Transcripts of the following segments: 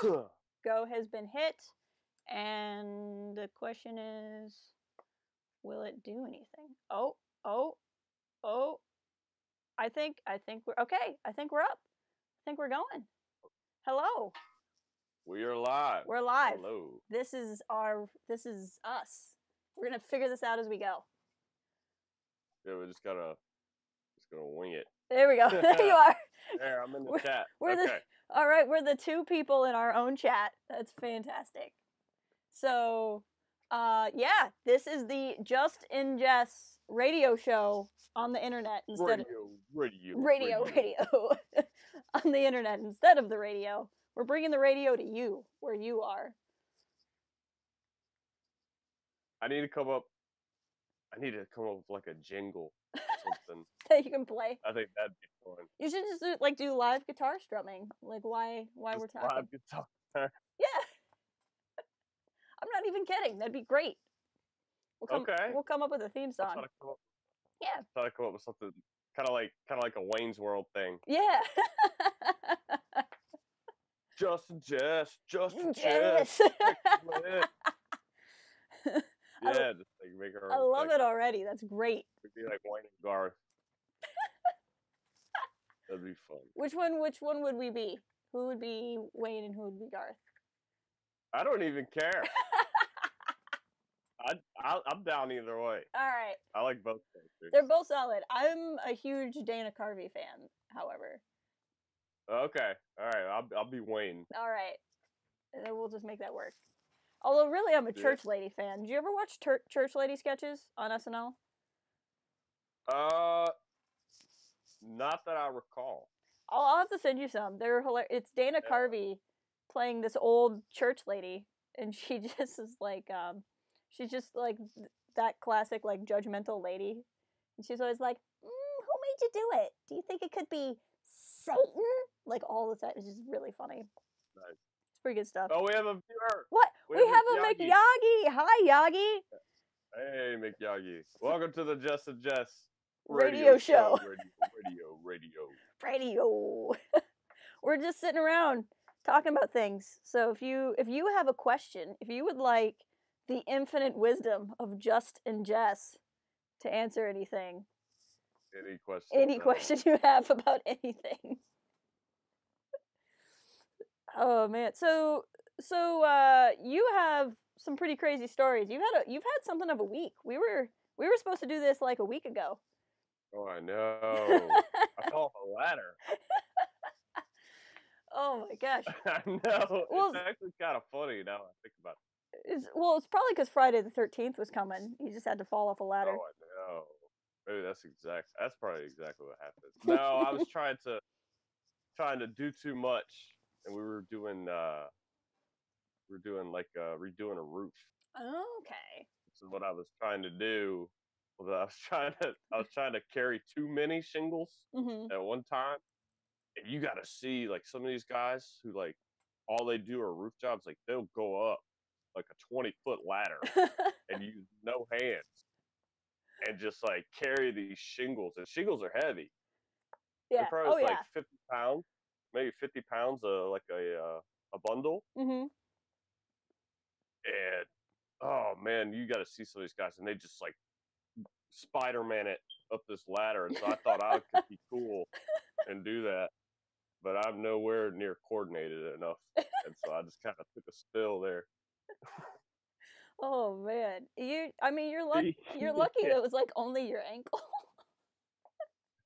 Go has been hit, and the question is, will it do anything? Oh. I think we're okay. I think we're up. I think we're going. Hello. We are live. We're live. Hello. This is us. We're gonna figure this out as we go. Yeah, we just gonna wing it. There we go. There you are. There, I'm in the chat. All right, we're the two people in our own chat. That's fantastic. So, yeah, this is the Just in Jess radio show on the internet instead radio on the internet instead of the radio. We're bringing the radio to you where you are. I need to come up with like a jingle or something that you can play. I think that'd be fun. You should just do live guitar strumming. Like why just we're talking. Live guitar. Yeah. I'm not even kidding. That'd be great. We'll come up with a theme song. Try to come up with something kind of like a Wayne's World thing. Yeah. Just and Jess. Yeah, just like make her. I love it already. That's great. It'd be like Wayne and Garth. That'd be fun. Which one would we be? Who would be Wayne and who would be Garth? I don't even care. I'm down either way. All right. I like both characters. They're both solid. I'm a huge Dana Carvey fan, however. Okay. All right. I'll be Wayne. All right. And then we'll just make that work. Although, really, I'm a Church Lady fan. Did you ever watch Church Lady sketches on SNL? Not that I recall. I'll have to send you some. They're hilarious. It's Dana Carvey playing this old church lady, and she just is like, she's just like that classic like judgmental lady, and she's always like, "Who made you do it? Do you think it could be Satan?" Like all the time. It's just really funny. Nice. It's pretty good stuff. Oh, we have a viewer. What? We have a McYagi. Hi, Yagi. Hey, McYagi. Welcome to the Just and Jess radio show. Radio. We're just sitting around talking about things. So if you have a question, if you would like the infinite wisdom of Just and Jess to answer anything, any question you have about anything. Oh man, so you have some pretty crazy stories. You've had something of a week. We were supposed to do this like a week ago. Oh, I know. I fell off a ladder. Oh my gosh. I know. Well, it's actually kind of funny now I think about it. It's probably because Friday the 13th was coming. You just had to fall off a ladder. Oh, I know. Maybe that's probably exactly what happened. No, I was trying to do too much, and we were doing redoing a roof. Okay. So what I was trying to do was I was trying to carry too many shingles at one time. And you got to see like some of these guys who like all they do are roof jobs. Like they'll go up like a 20-foot ladder and use no hands and just like carry these shingles. And shingles are heavy. Yeah. They're probably like 50 pounds, maybe 50 pounds like a bundle. Mm-hmm. And oh man, you got to see some of these guys, and they just like Spider-Man it up this ladder. And so I thought I could be cool and do that, but I'm nowhere near coordinated enough, and so I just kind of took a spill there. Oh man, you're lucky. You're lucky that it was like only your ankle.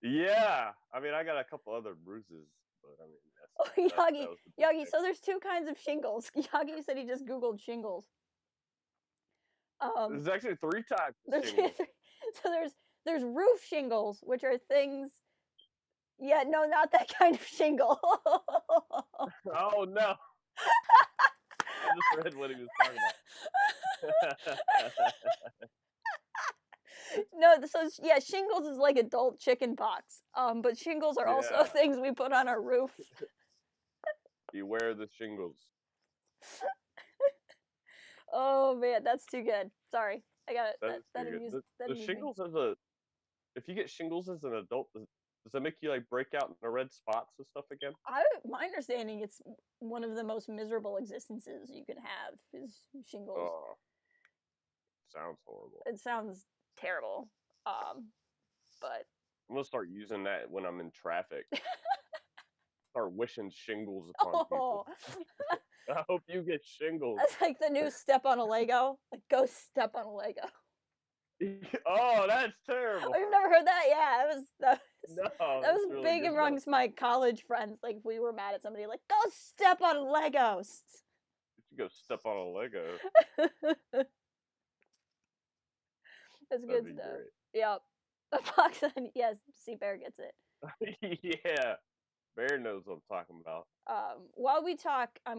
Yeah, I mean I got a couple other bruises, but I mean Yagi. So there's two kinds of shingles. Yagi said he just Googled shingles. There's actually 3 types of shingles. So there's roof shingles, which are things. Yeah, no, not that kind of shingle. Oh no! I just read what he was talking about. No, so yeah, shingles is like adult chicken pox. But shingles are also things we put on our roof. Beware the shingles. Oh man, that's too good. Sorry, I got it. The shingles if you get shingles as an adult, Does that make you like break out in the red spots and stuff again? My understanding, it's one of the most miserable existences you can have is shingles. Oh, sounds horrible. It sounds terrible. But I'm gonna start using that when I'm in traffic. Start wishing shingles upon people. I hope you get shingles. That's like the new step on a Lego. Like, go step on a Lego. Oh, that's terrible. Oh, you've never heard that? Yeah, that was really big amongst my college friends. Like, if we were mad at somebody, like, go step on Legos. You go step on a Lego. That's good stuff. Great. Yep. A box on, yes, see, Bear gets it. Yeah. Bear knows what I'm talking about. While we talk, I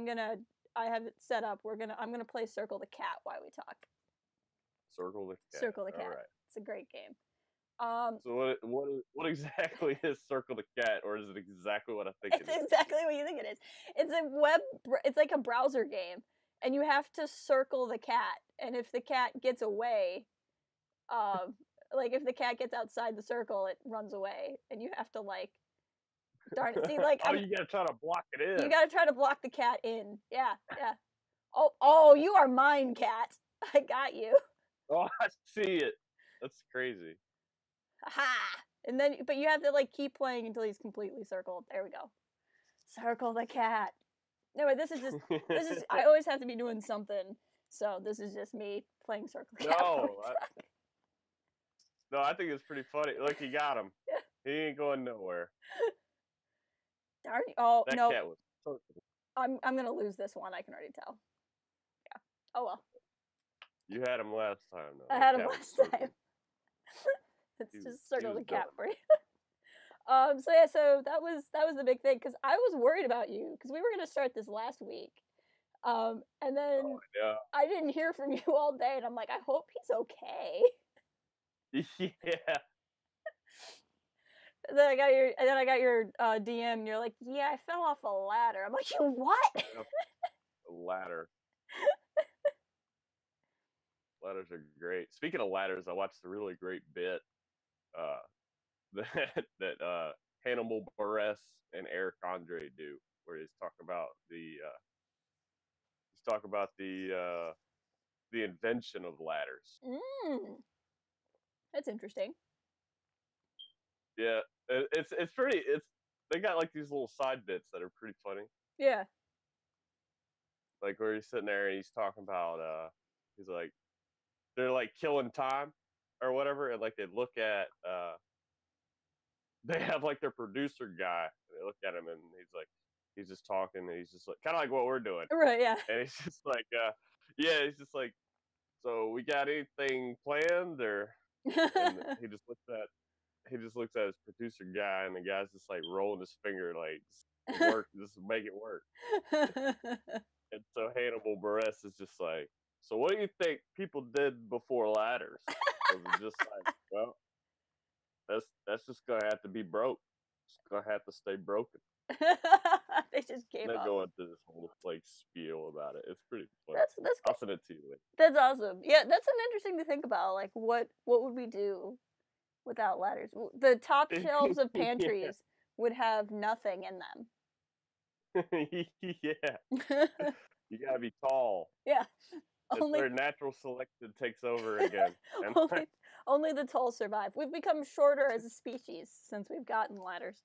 have it set up. I'm gonna play Circle the Cat while we talk. Circle the Cat. Circle the Cat. All right. It's a great game. So what exactly is Circle the Cat, or is it exactly what I think it is? It's exactly what you think it is. It's like a browser game, and you have to circle the cat. And if the cat gets away, like if the cat gets outside the circle, it runs away, and you have to like. Darn it! See, like you gotta try to block it in. You gotta try to block the cat in. Yeah. Oh, you are mine, cat. I got you. Oh, I see it. That's crazy. Ha! And then, but you have to like keep playing until he's completely circled. There we go. Circle the cat. No, this is. I always have to be doing something. So this is just me playing Circle the Cat. No, I think it's pretty funny. Look, he got him. Yeah. He ain't going nowhere. Darn! Oh that no! Cat was circled. I'm gonna lose this one. I can already tell. Yeah. Oh well. You had him last time, though. I had him last time. Let's just circle the cat for you. So yeah, so that was the big thing, because I was worried about you, because we were gonna start this last week, and then I didn't hear from you all day, and I'm like, I hope he's okay. Yeah. And then I got your DM, and you're like, yeah, I fell off a ladder. I'm like, you what? A ladder. Ladders are great. Speaking of ladders, I watched a really great bit that Hannibal Buress and Eric Andre do, where he's talking about the invention of ladders. That's interesting. Yeah, it's pretty. They got like these little side bits that are pretty funny. Yeah. Like where he's sitting there and he's talking about he's like, they're like killing time or whatever, and like they look at they have like their producer guy, and they look at him and he's just talking, and he's just like kind of like what we're doing, right? Yeah. And he's just like he's just like, so we got anything planned, or and he just looks at his producer guy, and the guy's just like rolling his finger like, just make it work. And so Hannibal Buress is just like, so what do you think people did before ladders? Was it just like, well, that's just gonna have to be broke. It's gonna have to stay broken. They just gave up. They go into this whole like spiel about it. It's pretty funny. That's I'll send it to you later. That's awesome. Yeah, that's an interesting to think about. Like, what would we do without ladders? The top shelves of pantries would have nothing in them. Yeah. You gotta be tall. Yeah. Only where natural selection takes over again. Only the tall survive. We've become shorter as a species since we've gotten ladders.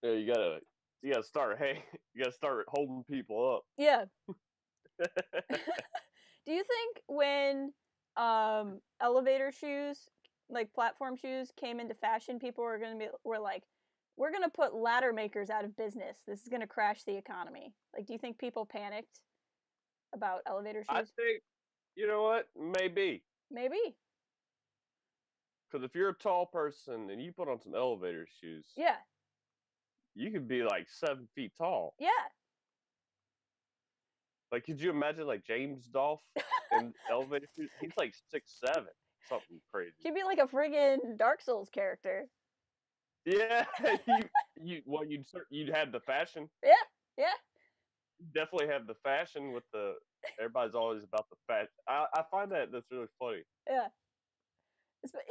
Yeah, you gotta start holding people up. Yeah. Do you think when elevator shoes, like platform shoes, came into fashion, people were like, we're gonna put ladder makers out of business. This is gonna crash the economy. Like, do you think people panicked about elevator shoes? I think, you know what? Maybe. Because if you're a tall person and you put on some elevator shoes, yeah, you could be like 7 feet tall. Yeah. Like, could you imagine like James Dolph in elevator shoes? He's like 6'7", something crazy. He'd be like a friggin' Dark Souls character. Yeah, you'd have the fashion. Yeah. You definitely have the fashion with everybody's always about the fashion. I find that's really funny. Yeah.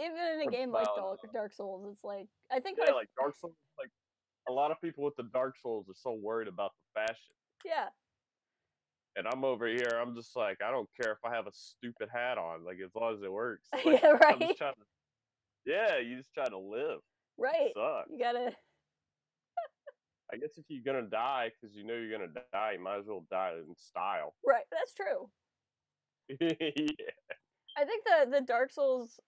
Even in a game like Dark Souls, it's like I think like Dark Souls, like a lot of people with the Dark Souls are so worried about the fashion. Yeah. And I'm over here, I'm just like, I don't care if I have a stupid hat on, like as long as it works. Like, yeah, right. I'm just trying to, you just try to live. Right. It sucks. You gotta. I guess if you're gonna die because you know you're gonna die, you might as well die in style. Right. That's true. Yeah. I think the Dark Souls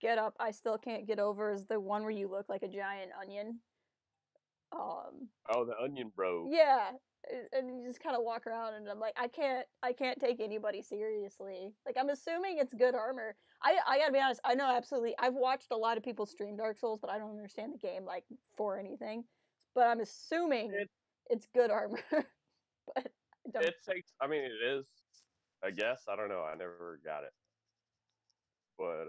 get up I still can't get over is the one where you look like a giant onion. Oh, the onion bro. Yeah, and you just kind of walk around, and I'm like, I can't take anybody seriously. Like, I'm assuming it's good armor. I gotta be honest, I know absolutely. I've watched a lot of people stream Dark Souls, but I don't understand the game like for anything. But I'm assuming it's good armor. But I don't. It takes. I mean, it is. I guess I don't know. I never got it, but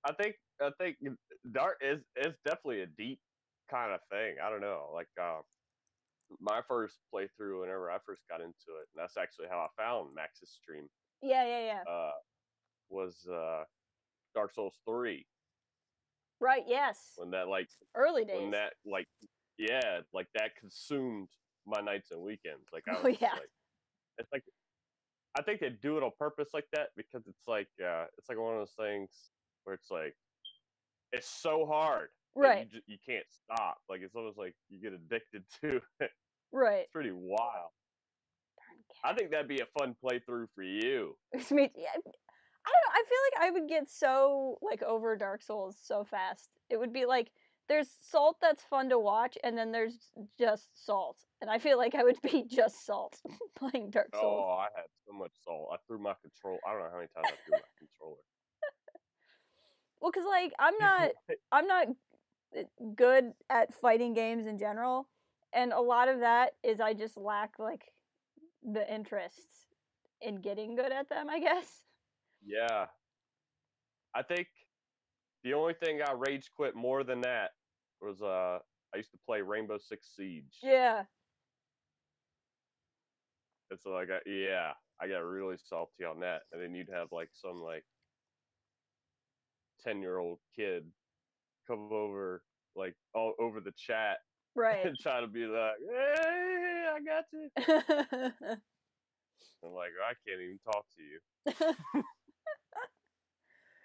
I think Dark is definitely a deep kind of thing. I don't know. Like my first playthrough, whenever I first got into it, and that's actually how I found Max's stream. Yeah. Was Dark Souls 3. Right. Yes. When that like early days. When that like like that consumed my nights and weekends. Like I was like, it's like I think they do it on purpose like that because it's like one of those things where it's like it's so hard, right? You can't stop. Like it's almost like you get addicted to it. Right. It's pretty wild. I think that'd be a fun playthrough for you. Yeah, I don't know. I feel like I would get so like over Dark Souls so fast. It would be like there's Salt that's fun to watch, and then there's just Salt, and I feel like I would be just Salt playing Dark Souls. Oh, I had so much Salt. I threw my control. I don't know how many times I threw my controller. Well, cause like I'm not good at fighting games in general, and a lot of that is I just lack like the interest in getting good at them, I guess. Yeah. I think the only thing I rage quit more than that was I used to play Rainbow Six Siege. Yeah. It's like I got really salty on that, and then you'd have like some like 10-year-old kid come over like all over the chat, right, and try to be like, "Hey, I got you." I'm like, I can't even talk to you.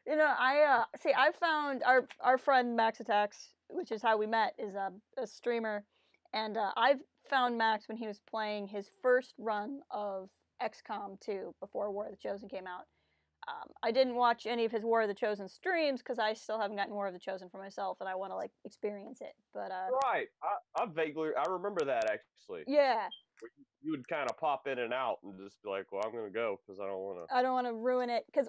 You know, I found our friend Max Attacks, which is how we met, is a streamer, and I've found Max when he was playing his first run of XCOM 2 before War of the Chosen came out. I didn't watch any of his War of the Chosen streams because I still haven't gotten War of the Chosen for myself, and I want to like experience it. But right, I remember that actually. Yeah. You would kind of pop in and out and just be like, well, I'm gonna go because I don't want to ruin it because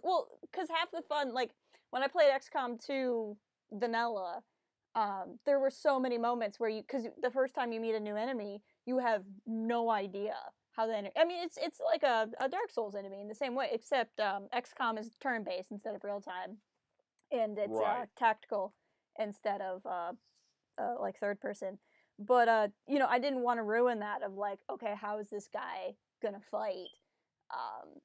half the fun, like when I played XCOM 2 Vanilla, there were so many moments where because the first time you meet a new enemy, you have no idea how the enemy. I mean, it's like a Dark Souls enemy in the same way, except XCOM is turn-based instead of real time, and it's tactical instead of like third person. But you know, I didn't want to ruin that of like, okay, how is this guy gonna fight?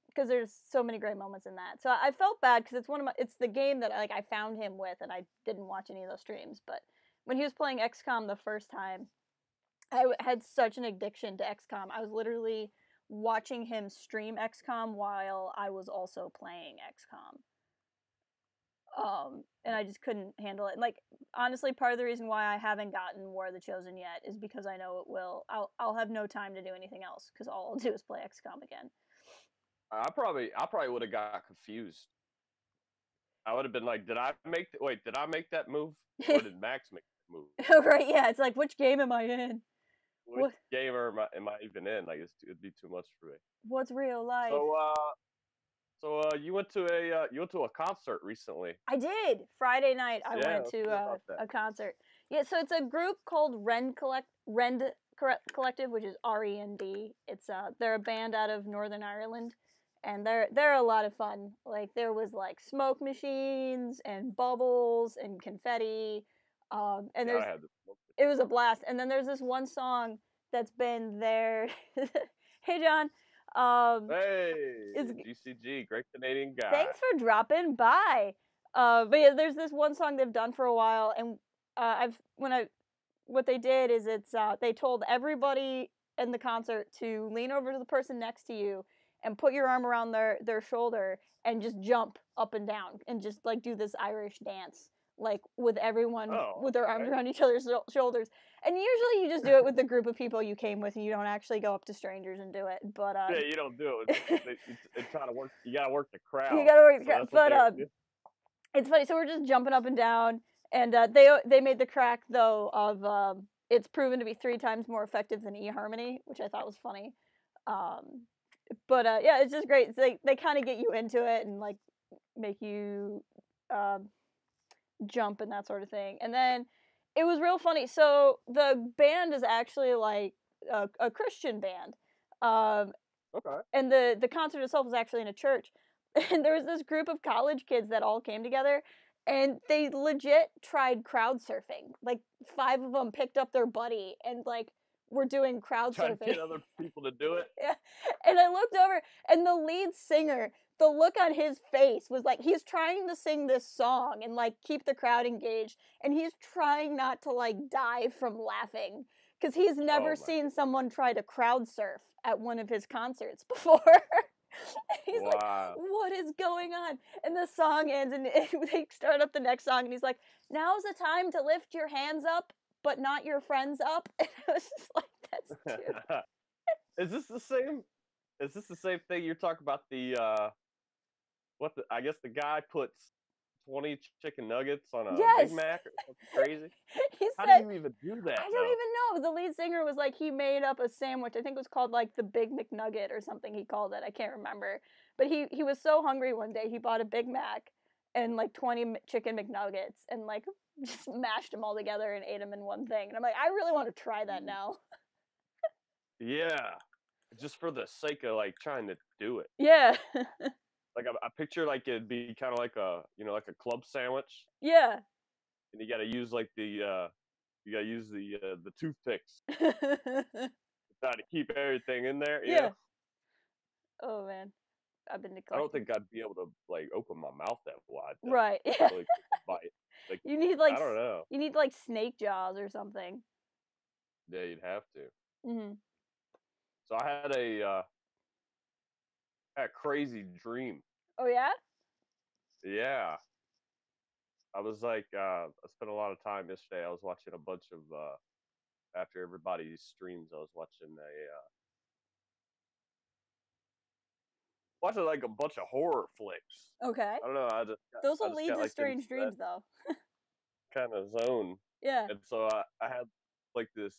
Because there's so many great moments in that. So I felt bad because it's the game that I found him with, and I didn't watch any of those streams. But when he was playing XCOM the first time, I had such an addiction to XCOM. I was literally watching him stream XCOM while I was also playing XCOM. And I just couldn't handle it. And like, honestly, part of the reason why I haven't gotten War of the Chosen yet is because I know I'll have no time to do anything else because all I'll do is play XCOM again. I probably would have got confused. I would have been like, did I make that move? Or did Max make that move? Right, yeah. It's like, which game am I in? Which game am I even in? Like, it'd be too much for me. What's real life? So you went to a concert recently. I did. Friday night I went to a concert. Yeah, so it's a group called Rend Collective, which is REND. It's they're a band out of Northern Ireland, and they're a lot of fun. Like there was like smoke machines and bubbles and confetti, and it was a blast. And then there's this one song that's been there. Hey John. Hey, GCG, Great Canadian Guy. Thanks for dropping by. But yeah, there's this one song they've done for a while, and what they did is they told everybody in the concert to lean over to the person next to you and put your arm around their shoulder and just jump up and down and just like do this Irish dance, like with everyone with their arms around each other's shoulders. And usually you just do it with the group of people you came with, and you don't actually go up to strangers and do it. But yeah, you don't do it. It's trying to work. You gotta work the crowd. You gotta work the crowd. But it's funny. So we're just jumping up and down, and they made the crack though of it's proven to be 3 times more effective than eHarmony, which I thought was funny. But yeah, it's just great. It's like they kind of get you into it and like make you jump and that sort of thing. And then it was real funny. So the band is actually like a Christian band. Okay. And the concert itself was actually in a church. And there was this group of college kids that all came together, and they legit tried crowd surfing. Like 5 of them picked up their buddy and like were doing crowd surfing. Trying to get other people to do it. Yeah. And I looked over, and the lead singer, the look on his face was like he's trying to sing this song and like keep the crowd engaged, and he's trying not to like die from laughing because he's never seen someone try to crowd surf at one of his concerts before. He's like, what is going on? And the song ends, and they start up the next song, and he's like, now's the time to lift your hands up, but not your friends up. And I was just like, that's cute. Is this the same? Is this the same thing you're talking about? I guess the guy puts 20 chicken nuggets on a Big Mac or something crazy. How do you even do that? I don't even know. The lead singer was like, he made up a sandwich. I think it was called like the Big McNugget or something he called it. I can't remember. But he was so hungry one day, he bought a Big Mac and like 20 chicken McNuggets and like just mashed them all together and ate them in one thing. And I'm like, I really want to try that now. Yeah. Just for the sake of like trying to do it. Yeah. Like I picture like it'd be kind of like like a club sandwich. Yeah. And you got to use like the toothpicks. Try to keep everything in there. Yeah. Oh man, I've been neglecting. I don't think I'd be able to like open my mouth that wide. Though. Right. Yeah. Really bite. Like, you need like I don't know. You need like snake jaws or something. Yeah, you'd have to. Mhm. So I had a crazy dream. Oh yeah? Yeah. I was like, I spent a lot of time yesterday. I was watching a bunch of after everybody's streams. I was watching like a bunch of horror flicks. Okay. I don't know. Those will lead to strange dreams, though. Kind of zone. Yeah. And so I had like this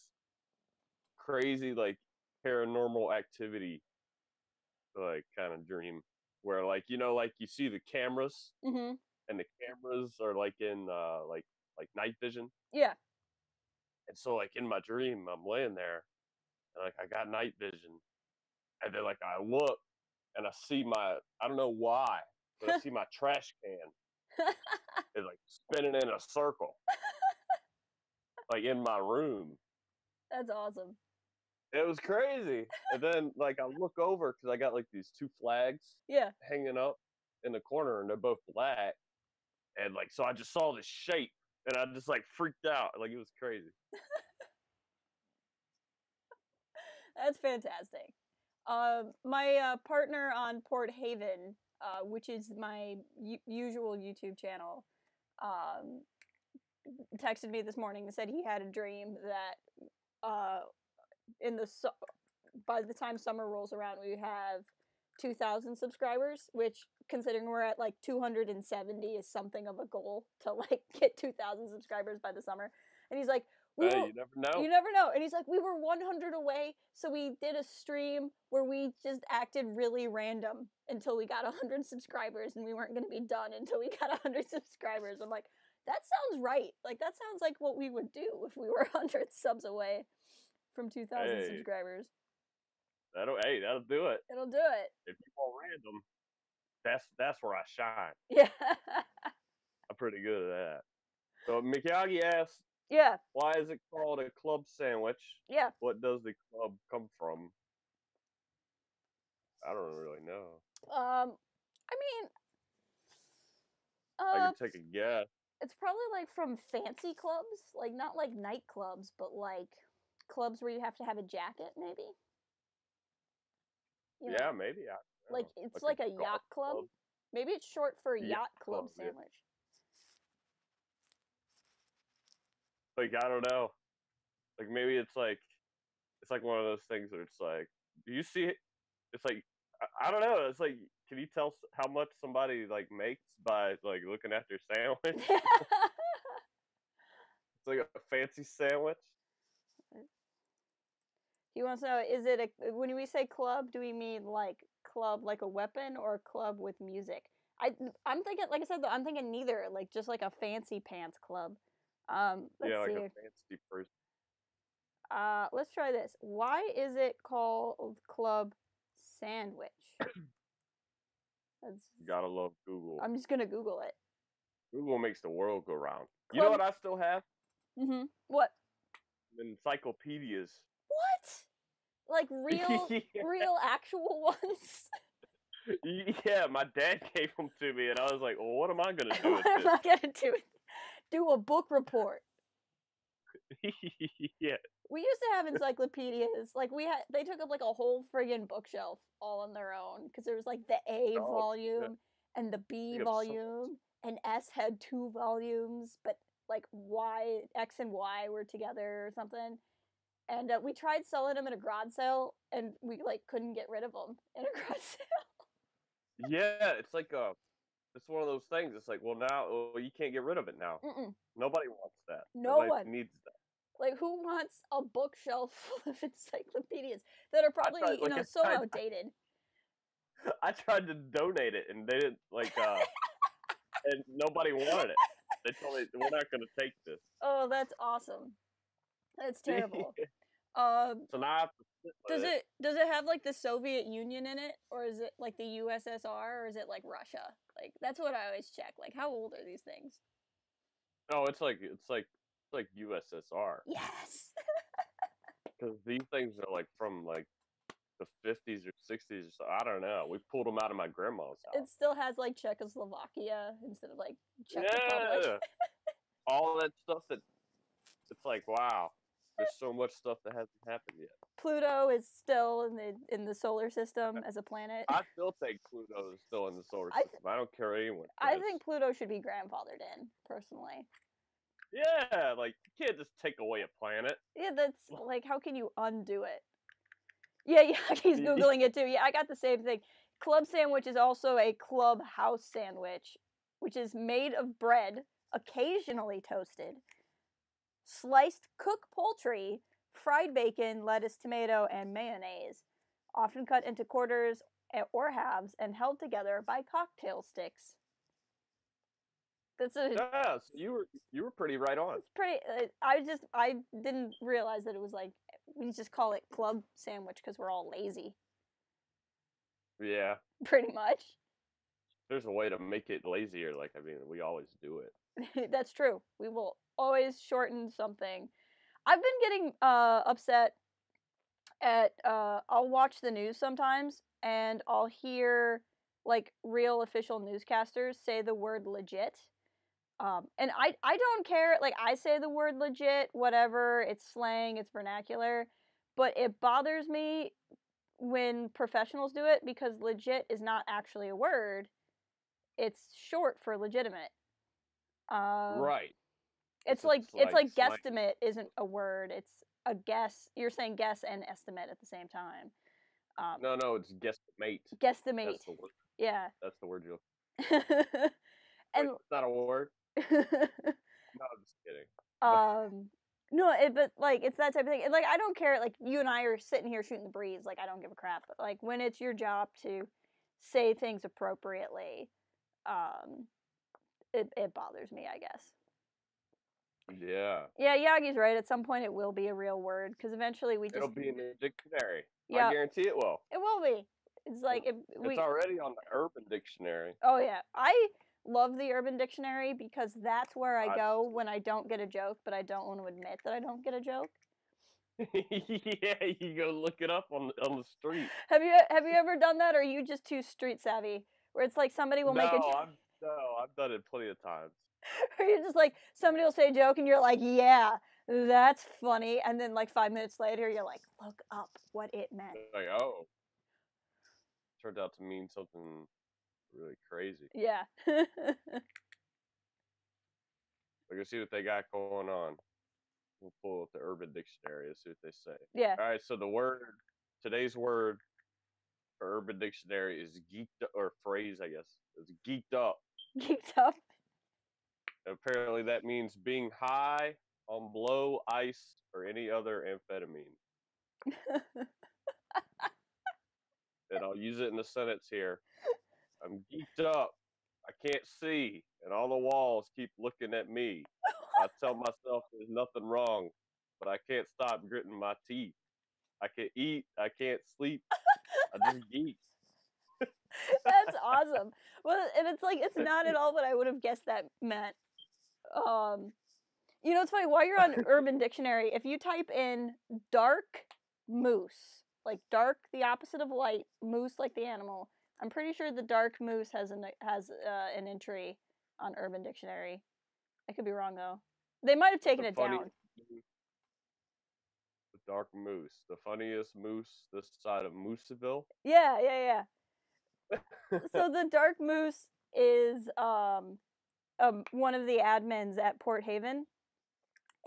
crazy like paranormal activity like kind of dream where like like you see the cameras Mm-hmm. and the cameras are like in like night vision. Yeah. And so like in my dream I'm laying there and like I got night vision and then like I look and I see I don't know why, but I see my trash can is like spinning in a circle like in my room. That's awesome. It was crazy. And then like I look over because I got like these 2 flags hanging up in the corner and they're both black. And like so I just saw this shape and I just like freaked out. Like it was crazy. That's fantastic. My partner on Port Haven, which is my usual YouTube channel, texted me this morning and said he had a dream that by the time summer rolls around, we have 2,000 subscribers, which considering we're at like 270 is something of a goal to like get 2,000 subscribers by the summer. And he's like, you never know. You never know. And he's like, we were 100 away, so we did a stream where we just acted really random until we got 100 subscribers, and we weren't going to be done until we got 100 subscribers. I'm like, that sounds right. Like, that sounds like what we would do if we were 100 subs away from 2,000 subscribers. That'll do it. It'll do it. If you want random, that's where I shine. Yeah. I'm pretty good at that. So Miyagi asks, yeah, why is it called a club sandwich? Yeah. What does the club come from? I don't really know. I mean, I can take a guess. it's probably like from fancy clubs, like not like nightclubs, but like clubs where you have to have a jacket, maybe. You know, Yeah, maybe. I don't like know. it's Like like a a golf yacht club. club. Maybe it's short for Yacht yacht club yeah. sandwich. Like I don't know. Like maybe it's like one of those things where it's like, do you see it? It's like I don't know. It's like, can you tell how much somebody like makes by like looking at their sandwich? It's like a fancy sandwich. He wants to know, is it when we say club, do we mean like club like a weapon or club with music? I'm thinking, like I said though, I'm thinking neither, like just like a fancy pants club. Let's Yeah, like see. a fancy person. Let's try this. Why is it called club sandwich? You gotta love Google. I'm just gonna Google it. Google makes the world go round. Club... You know what I still have? What? Encyclopedias. What? Like real, real actual ones? Yeah, my dad gave them to me, and I was like, "Well, what am I gonna do with this? What am I gonna do? Do a book report." Yeah. We used to have encyclopedias. Like they took up like a whole friggin' bookshelf all on their own because there was like the A volume and the B volume, and S had 2 volumes, but like X and Y were together or something. And we tried selling them at a garage sale, and we like couldn't get rid of them in a garage sale. Yeah, it's like it's one of those things. It's like, well, now you can't get rid of it now. Nobody wants that. Nobody needs that. Like, who wants a bookshelf full of encyclopedias that are probably so outdated? I tried to donate it, and they didn't and nobody wanted it. They told me, we're not going to take this. Oh, that's awesome. That's terrible. So now I have to sit with does it have like the Soviet Union in it, or is it like the USSR, or is it like Russia? Like, that's what I always check. Like, how old are these things? No, it's like USSR. Yes. Because these things are like from like the 50s or 60s or so. I don't know. We pulled them out of my grandma's house. It still has like Czechoslovakia instead of like Czech Republic. Yeah. All that stuff that it's like, wow, there's so much stuff that hasn't happened yet. Pluto is still in the solar system as a planet. I still think Pluto is still in the solar system. I don't care what anyone says. I think Pluto should be grandfathered in, personally. Yeah, like, you can't just take away a planet. Yeah, that's like, how can you undo it? Yeah, he's Googling it too. Yeah, I got the same thing. Club sandwich is also a clubhouse sandwich, which is made of bread, occasionally toasted, sliced cooked poultry, fried bacon, lettuce, tomato, and mayonnaise, often cut into quarters or halves and held together by cocktail sticks. Yeah, so you were pretty right on. It's pretty. I didn't realize that it was like, we just call it club sandwich because we're all lazy. Yeah. Pretty much. There's a way to make it lazier. Like, I mean, we always do it. That's true. We will always shorten something. I've been getting upset at I'll watch the news sometimes, and I'll hear like real official newscasters say the word legit. And I don't care, like, I say the word legit, whatever, it's slang, it's vernacular, but it bothers me when professionals do it because legit is not actually a word, it's short for legitimate. Right. It's like guesstimate isn't a word, it's a guess. You're saying guess and estimate at the same time. No, it's guesstimate. Guesstimate. That's the word. Yeah. That's the word you'll. And it's not a word. No, I'm just kidding. No, but like, it's that type of thing. And like, I don't care. Like, you and I are sitting here shooting the breeze. Like, I don't give a crap. But like, when it's your job to say things appropriately, it bothers me, I guess. Yeah. Yeah, Yagi's right. At some point, it will be a real word because eventually it'll be in the dictionary. Yeah, I guarantee it will. It will be. It's like it's already on the Urban Dictionary. Oh yeah, I love the Urban Dictionary because that's where I go when I don't get a joke, but I don't want to admit that I don't get a joke. Yeah, you go look it up on the street. Have you ever done that, or are you just too street savvy? Where it's like somebody will make a No, I've done it plenty of times. or you're just like somebody will say a joke and you're like, yeah, that's funny, and then like 5 minutes later you're like, look up what it meant. Like, oh, turned out to mean something really crazy. Yeah. We're gonna see what they got going on. We'll pull up the Urban Dictionary and see what they say. Yeah. All right, so today's word for Urban Dictionary is geeked up, or phrase, I guess, is geeked up. Geeked up. Apparently, that means being high on blow, ice, or any other amphetamine. And I'll use it in the sentence here. I'm geeked up. I can't see, and all the walls keep looking at me. I tell myself there's nothing wrong, but I can't stop gritting my teeth. I can eat. I can't sleep. I just geek. That's awesome. Well, and it's like it's not at all what I would have guessed that meant. You know, it's funny, while you're on Urban Dictionary, if you type in dark moose, like dark, the opposite of light, moose like the animal, I'm pretty sure the dark moose has an entry on Urban Dictionary. I could be wrong though. They might have taken it down. The dark moose, the funniest moose this side of Mooseville. Yeah, yeah, yeah. So the dark moose is one of the admins at Port Haven,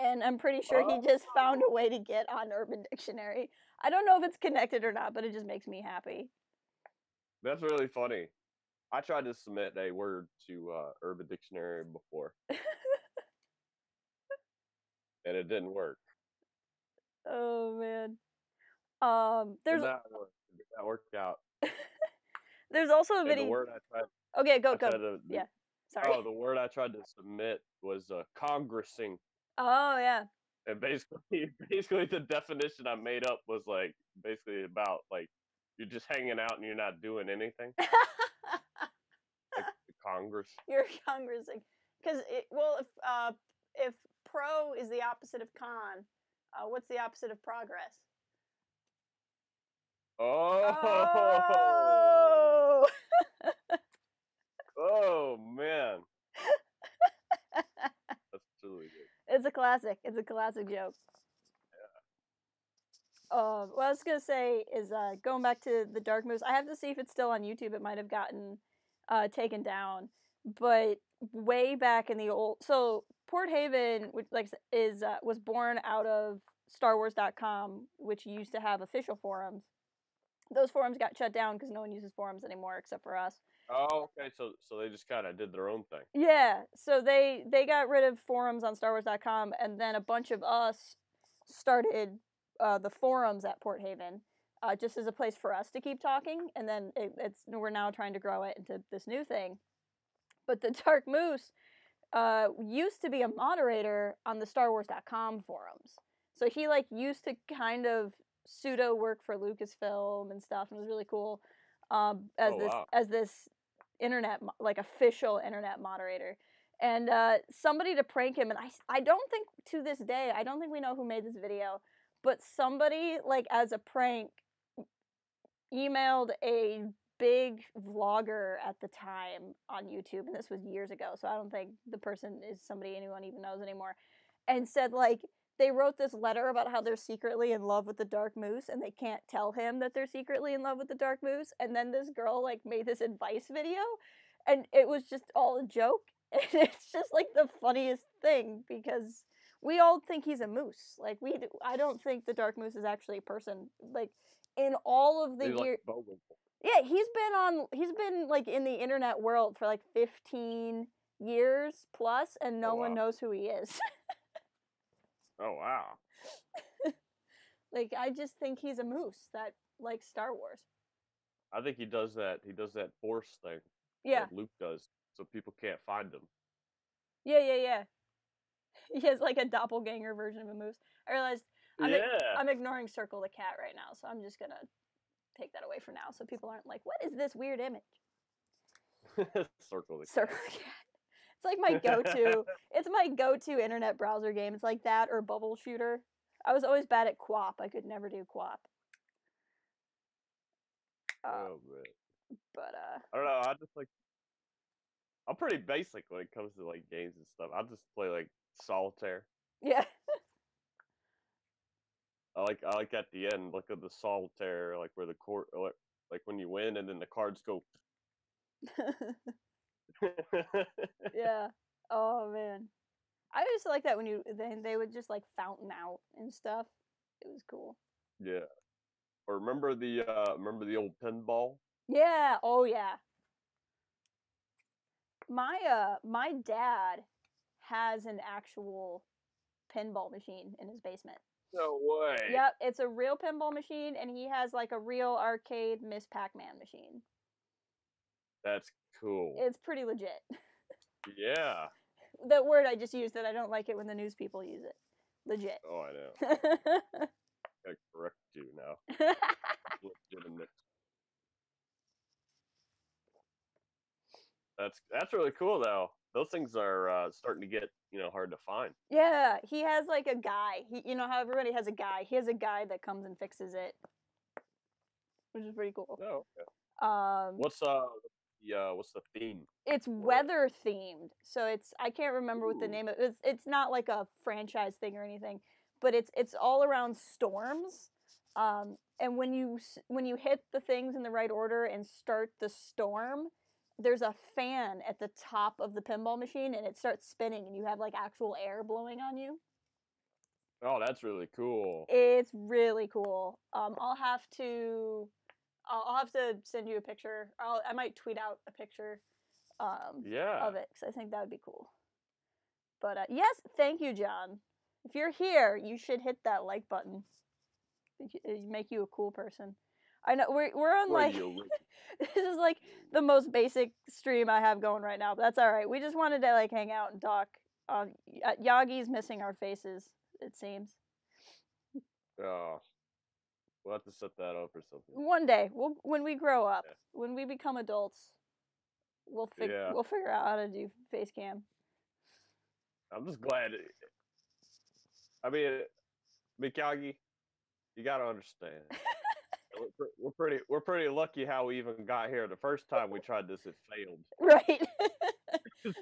and I'm pretty sure he just found a way to get on Urban Dictionary. I don't know if it's connected or not, but it just makes me happy. That's really funny. I tried to submit a word to Urban Dictionary before, and it didn't work. Oh man. Did not work out. There's also a video. The word I tried. Okay, go. Yeah. Sorry. Oh, the word I tried to submit was congressing. Oh yeah. And basically the definition I made up was like basically about like you're just hanging out and you're not doing anything. Like the Congress. You're congressing, because if pro is the opposite of con, what's the opposite of progress? Oh. Oh man. That's really good. It's a classic. It's a classic joke. Yeah. What I was gonna say is going back to the dark moose. I have to see if it's still on YouTube. It might have gotten taken down, but way back in the old, so Port Haven, which was born out of StarWars.com, which used to have official forums. Those forums got shut down because no one uses forums anymore except for us. Oh, okay. So they just kind of did their own thing. Yeah. So they got rid of forums on StarWars.com, and then a bunch of us started the forums at Port Haven, just as a place for us to keep talking. And then we're now trying to grow it into this new thing. But the Dark Moose used to be a moderator on the StarWars.com forums. So he used to kind of pseudo work for Lucasfilm and stuff, and it was really cool as this internet, official internet moderator. And somebody to prank him, and I don't think to this day, I don't think we know who made this video, but somebody as a prank emailed a big vlogger at the time on YouTube, and this was years ago, so I don't think the person is somebody anyone even knows anymore, and said they wrote this letter about how they're secretly in love with the Dark Moose, and they can't tell him that they're secretly in love with the Dark Moose. And then this girl made this advice video, and it was just all a joke. And it's just the funniest thing, because we all think he's a moose. I don't think the Dark Moose is actually a person. In all of the years, yeah, he's been in the internet world for 15 years plus, and no one knows who he is. Oh wow. I just think he's a moose that likes Star Wars. I think he does that force thing. Yeah. That Luke does, so people can't find him. Yeah. He has a doppelganger version of a moose. I realized I'm ignoring Circle the Cat right now, so I'm just gonna take that away for now, so people aren't like, what is this weird image? Circle the Cat. It's my go-to. It's my go-to internet browser game. It's that or Bubble Shooter. I was always bad at QWOP. I could never do QWOP. Oh man. But I don't know. I just like. I'm pretty basic when it comes to like games and stuff. I just play like solitaire. yeah. I like at the end, look at the solitaire, like where the court, like when you win and then the cards go. yeah. Oh man. I used to like that when they would just like fountain out and stuff. It was cool. Yeah. Or remember the old pinball? Yeah. Oh yeah. My dad has an actual pinball machine in his basement. No way. Yep, it's a real pinball machine, and he has like a real arcade Miss Pac-Man machine. That's cool. It's pretty legit. Yeah. That word I just used that I don't like it when the news people use it. Legit. Oh, I know. I correct you now. Legitimate. That's really cool though. Those things are starting to get hard to find. Yeah, he has like a guy. How everybody has a guy. He has a guy that comes and fixes it, which is pretty cool. Oh, okay. What's the theme? It's weather themed, so I can't remember what the name of it is. It's not like a franchise thing or anything, but it's all around storms. And when you hit the things in the right order and start the storm, there's a fan at the top of the pinball machine, and it starts spinning, and you have like actual air blowing on you. Oh, that's really cool. It's really cool. I'll have to send you a picture. I might tweet out a picture of it, because I think that would be cool. But yes, thank you, John. If you're here, you should hit that like button. It make you a cool person. I know we're on like this is like the most basic stream I have going right now, but that's all right. We just wanted to like hang out and talk. Yagi's missing our faces, it seems. Oh, we'll have to set that up or something. One day, when we grow up, when we become adults, we'll figure out how to do face cam. I'm just glad. I mean, Mikagi, you gotta understand. We're pretty lucky how we even got here. The first time we tried this, it failed. Right. So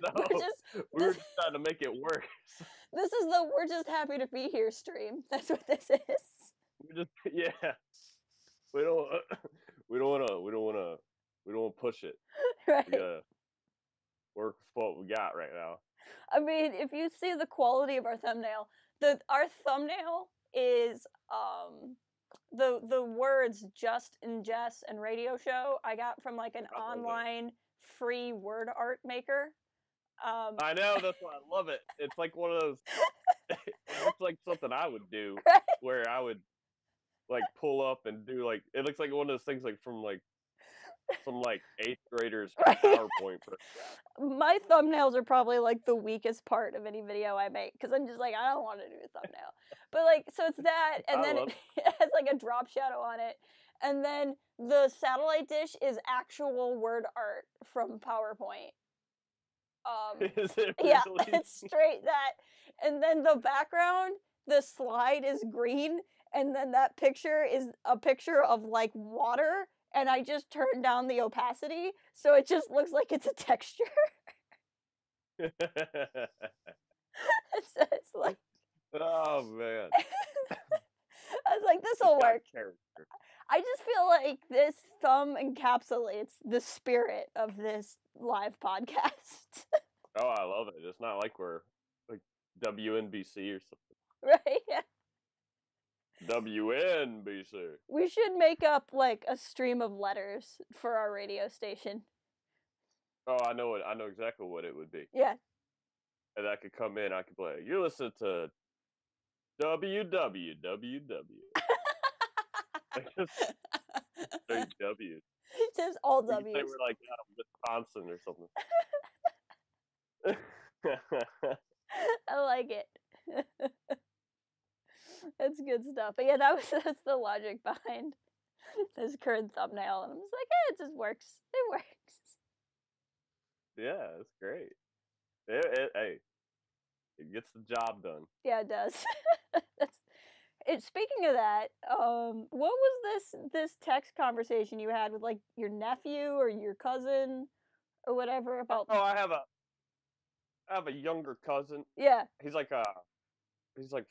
we were just trying to make it work. This is the "we're just happy to be here" stream. That's what this is. We don't want to push it. Right. We gotta work with what we got right now. I mean, if you see the quality of our thumbnail, our thumbnail is the words "just" and "Jess" and "radio show" I got from like an online free word art maker. I know, that's why I love it. It's like one of those. It's like something I would do, right? Where I would like pull up and do like it looks like one of those things like from like some like 8th graders PowerPoint. My thumbnails are probably like the weakest part of any video I make, because I'm just like, I don't want to do a thumbnail. But like, so it's that, and then it has like a drop shadow on it, and then the satellite dish is actual word art from PowerPoint. Is it really? Yeah, it's straight that, and then the background, the slide is green, and then that picture is a picture of like water. And I just turned down the opacity, so it just looks like it's a texture. It's like... Oh, man. I was like, this'll work. I just feel like this thumb encapsulates the spirit of this live podcast. Oh, I love it. It's not like we're like WNBC or something. Right, yeah. WNBC. We should make up like a stream of letters for our radio station. Oh, I know exactly what it would be. Yeah. And I could come in, I could play. You're listening to WWWW. Straight W. Just all W's. They were like Wisconsin or something. I like it. That's good stuff. But yeah, that's the logic behind this current thumbnail. And I'm just like, it just works. It works. Yeah, it's great. Hey, it gets the job done. Yeah, it does. Speaking of that, what was this text conversation you had with like your nephew or your cousin or whatever about? Oh, I have a younger cousin. Yeah. He's like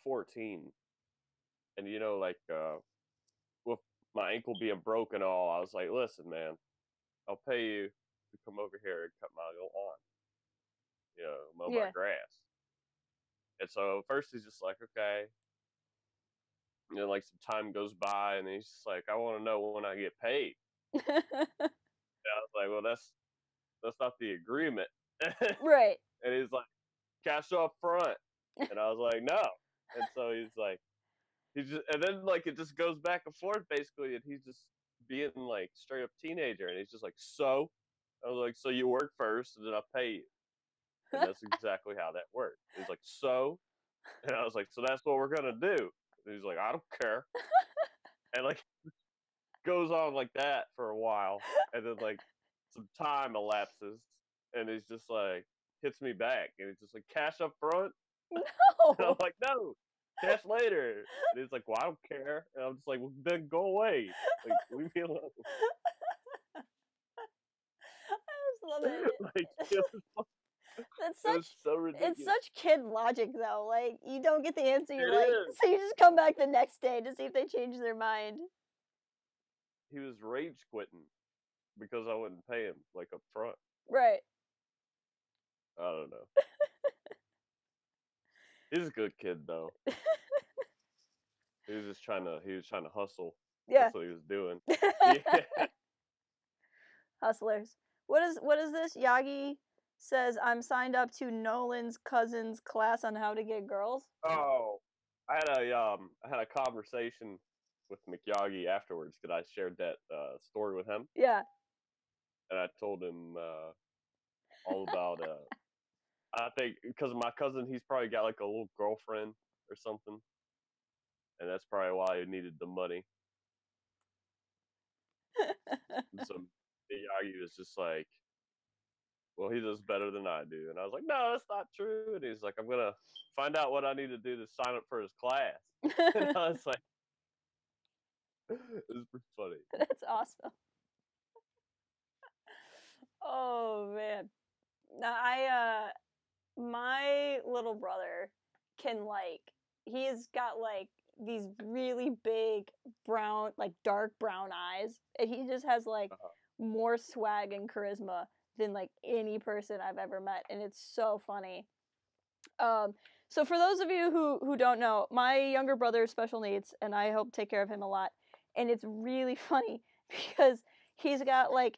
14, and with my ankle being broken, all I was like, listen, man, I'll pay you to come over here and cut my lawn, mow my Yeah. grass. And so first he's just like, okay. And then like some time goes by, and he's just like, I want to know when I get paid. And I was like, well, that's not the agreement. Right. And he's like, cash up front. And I was like, no. And so and then like it just goes back and forth basically, and he's just being like straight up teenager, and he's just like, so I was like, so you work first and then I'll pay you. And that's exactly how that worked. He's like, so, and I was like, so that's what we're gonna do. And he's like, I don't care. And like goes on like that for a while, and then like some time elapses, and he's just like hits me back, and he's just like, cash up front. No. And I'm like, no, cash later. And he's like, well, I don't care. And I'm just like, well, then go away. Like, leave me alone. I just love it. Like, That's so ridiculous. It's such kid logic though. Like you don't get the answer you It like, is. so you just come back the next day to see if they change their mind. He was rage quitting because I wouldn't pay him like up front. Right. I don't know. He's a good kid though. He was trying to hustle. Yeah. That's what he was doing. Yeah. Hustlers. What is this? Yagi says, I'm signed up to Nolan's cousin's class on how to get girls. Oh, I had a conversation with McYagi afterwards because I shared that story with him. Yeah. And I told him all about I think because my cousin, he's probably got like a little girlfriend or something, and that's probably why he needed the money. And so McYagi was just like, well, he does better than I do. And I was like, no, that's not true. And he's like, I'm going to find out what I need to do to sign up for his class. And I was like, it was pretty funny. That's awesome. Oh, man. Now, my little brother can, like, he's got, like, these really big brown, like, dark brown eyes. And he just has, like, more swag and charisma than like any person I've ever met, and it's so funny. So for those of you who don't know, my younger brother has special needs, and I help take care of him a lot, and it's really funny because he's got like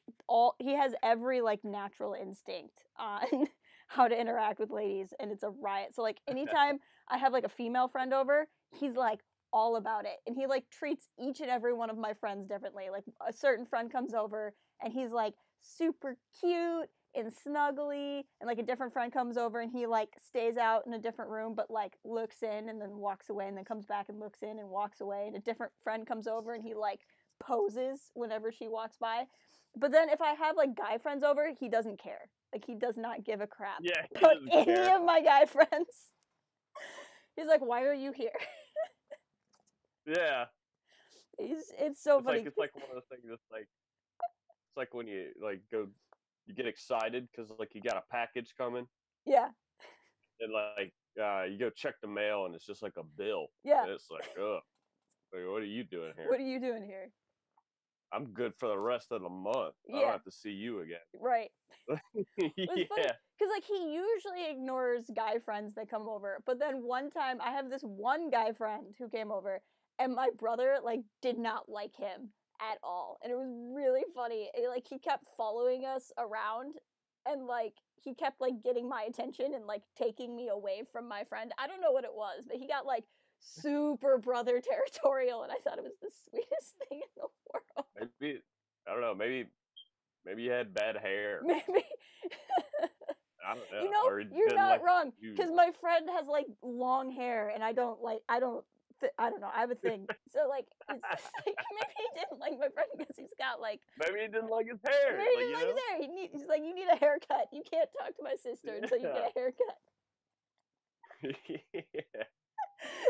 he has every like natural instinct on how to interact with ladies, and it's a riot. So like anytime I have like a female friend over, he's like all about it, and he like treats each and every one of my friends differently. Like a certain friend comes over and he's like super cute and snuggly, and like a different friend comes over and he like stays out in a different room but like looks in and then walks away and then comes back and looks in and walks away, and a different friend comes over and he like poses whenever she walks by. But then if I have like guy friends over, he doesn't care. Like he does not give a crap about any of my guy friends. He's like, why are you here? Yeah. It's so funny. It's like one of those things that's like, it's like when you like you get excited because like you got a package coming. Yeah. And like you go check the mail and it's just like a bill. Yeah. And it's like, ugh. Like, what are you doing here? What are you doing here? I'm good for the rest of the month. Yeah. I don't have to see you again. Right. Yeah. Because like he usually ignores guy friends that come over, but then one time I have this one guy friend who came over, and my brother like did not like him at all, and it was really funny. Like he kept following us around, and like he kept like getting my attention and like taking me away from my friend. I don't know what it was, but he got like super brother territorial, and I thought it was the sweetest thing in the world. Maybe I don't know. Maybe you had bad hair. Maybe. I don't know. You know, you're not wrong, because my friend has like long hair, and I don't know. I have a thing. So like, it's like maybe he didn't like my friend because he's got like. Maybe he didn't like his hair. Maybe he didn't like his hair. He's like, you need a haircut. You can't talk to my sister until you get a haircut. Yeah.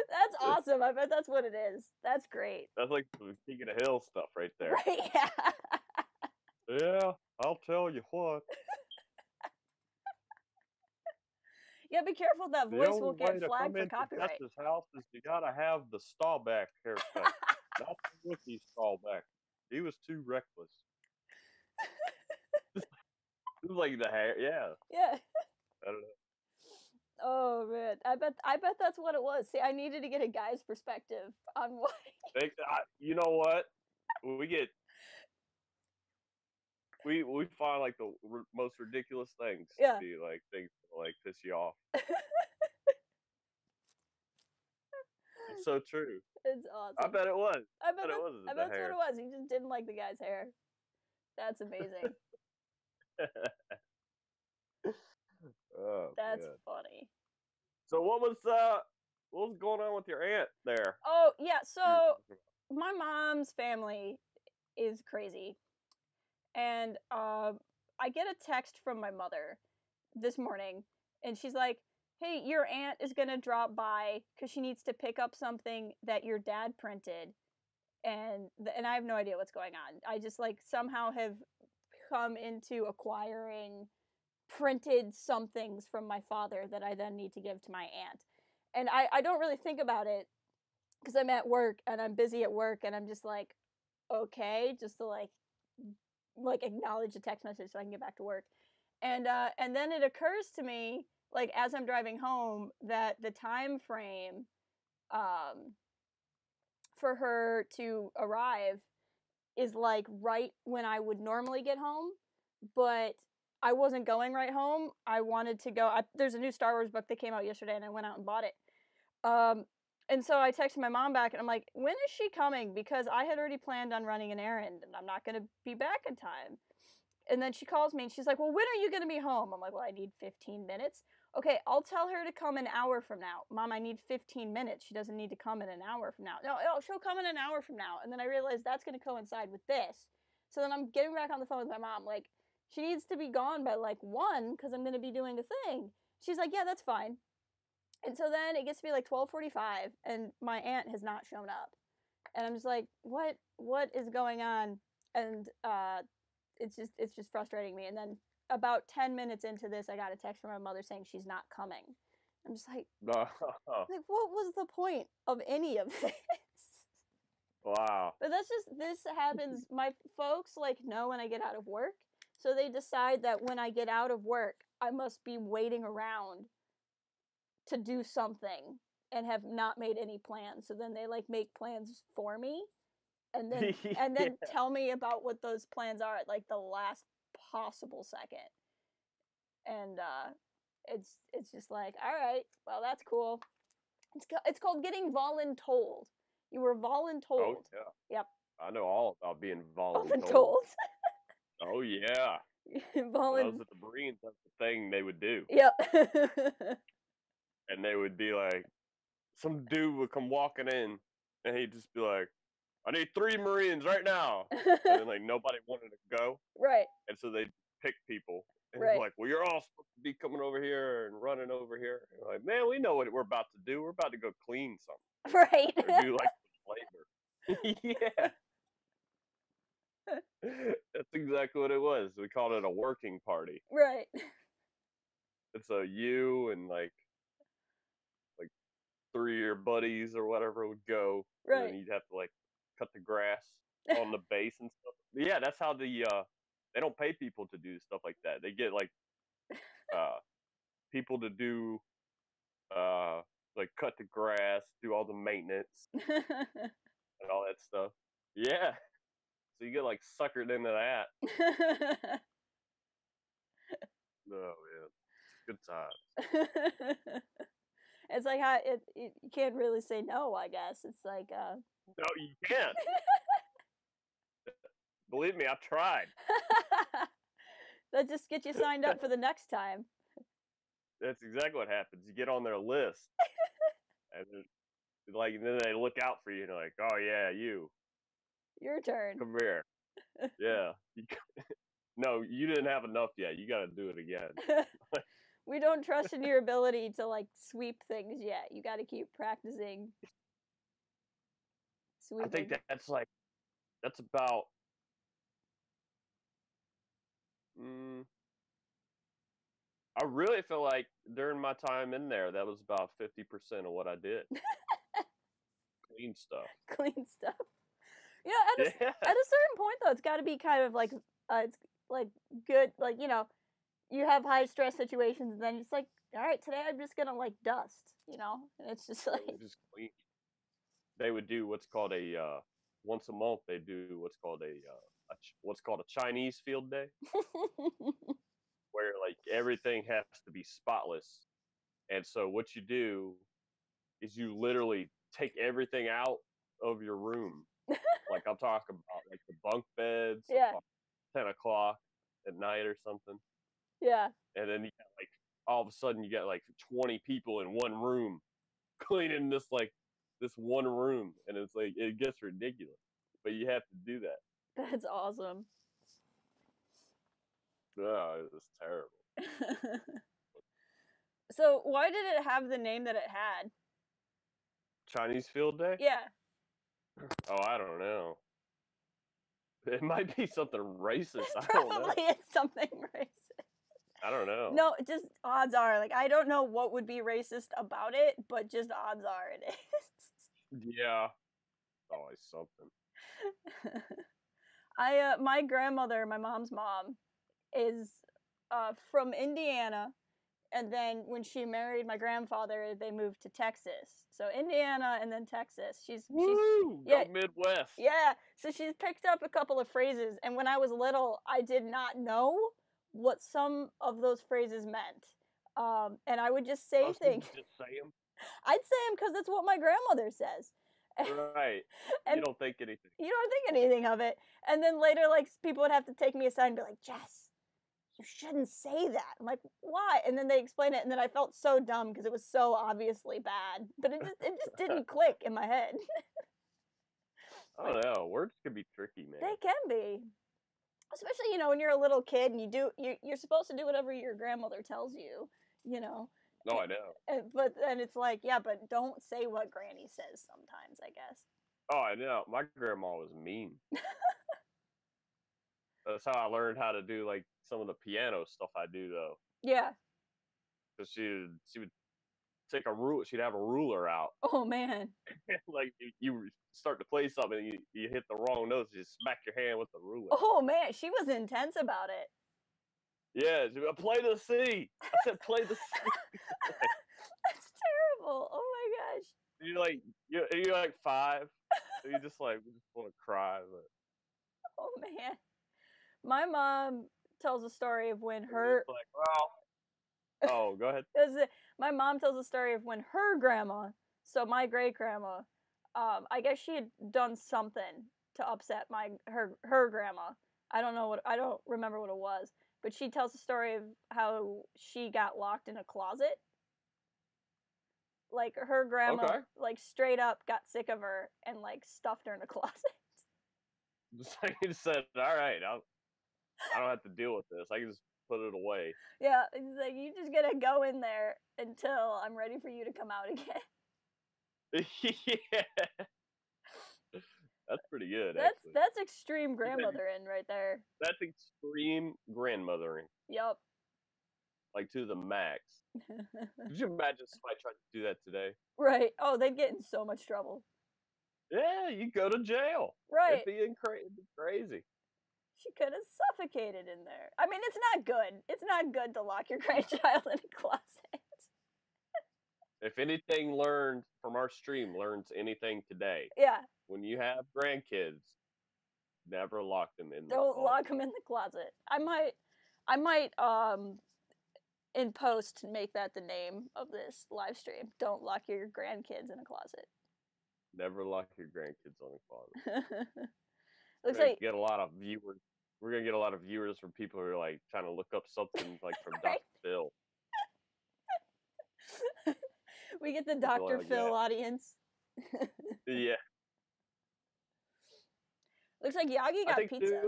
That's awesome. I bet that's what it is. That's great. That's like the King of the Hill stuff right there. Right, yeah. Yeah, I'll tell you what. Yeah, be careful that The voice only won't way get to flagged come for into copyright. Jess's house is you gotta have the stallback haircut, not the rookie stallback. He was too reckless. It was like the hair, yeah. Yeah. I don't know. Oh man, I bet that's what it was. See, I needed to get a guy's perspective on why. You know what? We find like the most ridiculous things to Yeah. be like things that like piss you off. It's so true. It's awesome. I bet it was. I bet it was the that's hair. what it was. He just didn't like the guy's hair. That's amazing. Oh, That's man. funny. So what was going on with your aunt there? Oh yeah, so my mom's family is crazy, and I get a text from my mother this morning, and she's like, "Hey, your aunt is gonna drop by because she needs to pick up something that your dad printed." And I have no idea what's going on. I just like somehow have come into acquiring printed somethings from my father that I then need to give to my aunt. And I don't really think about it because I'm at work and I'm busy at work and I'm just like, okay, just to like acknowledge the text message so I can get back to work. And then it occurs to me, like as I'm driving home, that the time frame for her to arrive is like right when I would normally get home, but I wasn't going right home. I wanted to go. There's a new Star Wars book that came out yesterday, and I went out and bought it. And so I texted my mom back, and I'm like, "When is she coming? Because I had already planned on running an errand, and I'm not going to be back in time." And then she calls me, and she's like, "Well, when are you going to be home?" I'm like, "Well, I need 15 minutes." Okay, I'll tell her to come an hour from now. Mom, I need 15 minutes. She doesn't need to come in an hour from now. No, she'll come in an hour from now. And then I realized that's going to coincide with this. So then I'm getting back on the phone with my mom, like, she needs to be gone by like 1 because I'm going to be doing a thing. She's like, yeah, that's fine. And so then it gets to be like 12:45, and my aunt has not shown up. And I'm just like, what is going on? And it's just frustrating me. And then about 10 minutes into this, I got a text from my mother saying she's not coming. I'm just like, like, what was the point of any of this? Wow. But this happens. My folks like know when I get out of work, so they decide that when I get out of work, I must be waiting around to do something and have not made any plans. So then they like make plans for me, and then Yeah. tell me about what those plans are at like the last possible second. And it's just like, all right, well, that's cool. It's called getting voluntold. You were voluntold. Oh yeah. Yep. I know all about being voluntold. Voluntold. Oh yeah. When I was at the Marines, that's the thing they would do. Yep. And they would be like, some dude would come walking in, and he'd just be like, I need 3 Marines right now. And then like nobody wanted to go. Right. And so they'd pick people. And Right. it's like, well, you're all supposed to be coming over here and running over here. And like, man, we know what we're about to do. We're about to go clean something. Right. Or do like some labor. Yeah. That's exactly what it was. We called it a working party. Right. And so you and like 3 of your buddies or whatever would go. Right. And then you'd have to like cut the grass on the base and stuff. But yeah, that's how they don't pay people to do stuff like that. They get like people to do like cut the grass, do all the maintenance and all that stuff. Yeah. So you get like suckered into that. Oh man. Good times. It's like how you can't really say no, I guess. It's like No, you can't. Believe me, I've tried. That just gets you signed up for the next time. That's exactly what happens. You get on their list. And then they look out for you and they're like, oh yeah, your turn. Come here. Yeah. No, you didn't have enough yet. You got to do it again. We don't trust in your ability to, like, sweep things yet. You gotta keep practicing I think sweeping. that's about. Mm, I really feel like during my time in there, that was about 50% of what I did. Clean stuff. Clean stuff. You know, Yeah. at a certain point, though, it's gotta be kind of, like, it's, like, good, like, you know, you have high stress situations, and then it's like, all right, today I'm just gonna, like, dust, you know? And it's just like... Just clean. They would do what's called once a month, they do what's called a Chinese field day, where, like, everything has to be spotless. And so what you do is you literally take everything out of your room. Like, I'm talking about, like, the bunk beds, Yeah. 10 o'clock at night or something. Yeah. And then you got, like, all of a sudden you got, like, 20 people in one room cleaning this one room. And it's like, it gets ridiculous. But you have to do that. That's awesome. Oh, it was terrible. So, why did it have the name that it had? Chinese field day? Yeah. Oh, I don't know. It might be something racist. Probably it's something racist. I don't know. No, just odds are. Like, I don't know what would be racist about it, but just odds are it is. Yeah. Always something. My grandmother, my mom's mom, is from Indiana, and then when she married my grandfather, they moved to Texas. So Indiana and then Texas. Woo! Yeah, go Midwest. Yeah, so she's picked up a couple of phrases, and when I was little, I did not know what some of those phrases meant. And I would just say things. Just say them? I'd say them because that's what my grandmother says. Right. And you don't think anything. You don't think anything of it. And then later, like, people would have to take me aside and be like, Jess, you shouldn't say that. I'm like, why? And then they explain it, and then I felt so dumb because it was so obviously bad. But it just didn't click in my head. I don't know. Words can be tricky, man. They can be. Especially, you know, when you're a little kid and you're supposed to do whatever your grandmother tells you, you know. No, I know. But then it's like, yeah, but don't say what Granny says sometimes, I guess. Oh, I know. My grandma was mean. That's how I learned how to do, like, some of the piano stuff I do, though. Yeah. Because she would take a ruler. She'd have a ruler out. Oh, man. Like, you start to play something and you hit the wrong notes, you just smack your hand with the ruler. Oh, man. She was intense about it. Yeah, she would play the C. I said play the C. That's terrible. Oh, my gosh. You're like 5. So you just want to cry. But... Oh, man. My mom tells a story of when her... Oh, go ahead. My mom tells a story of when her grandma, so my great-grandma, I guess she had done something to upset her grandma. I don't remember what it was, but she tells a story of how she got locked in a closet. Like, her grandma, like, straight up got sick of her and, like, stuffed her in a closet. So you said, all right, I don't have to deal with this. I can just put it away. Yeah, it's like, you just gotta go in there until I'm ready for you to come out again. Yeah. That's pretty good, actually. That's extreme grandmothering right there. That's extreme grandmothering. Yep. Like, to the max. Could you imagine somebody trying to do that today? Right. Oh, they'd get in so much trouble. Yeah, you go to jail. Right. It'd be crazy. She could have suffocated in there. I mean, it's not good. It's not good to lock your grandchild in a closet. If anything learned from our stream learns anything today. Yeah. When you have grandkids, never lock them in the closet. Don't lock them in the closet. I might in post make that the name of this live stream. Don't lock your grandkids in a closet. Never lock your grandkids in a closet. Looks like get a lot of viewers. We're gonna get a lot of viewers from people who are like trying to look up something like from right? Dr. Phil. We get the Dr. Phil audience. Yeah. Looks like Yagi got pizza.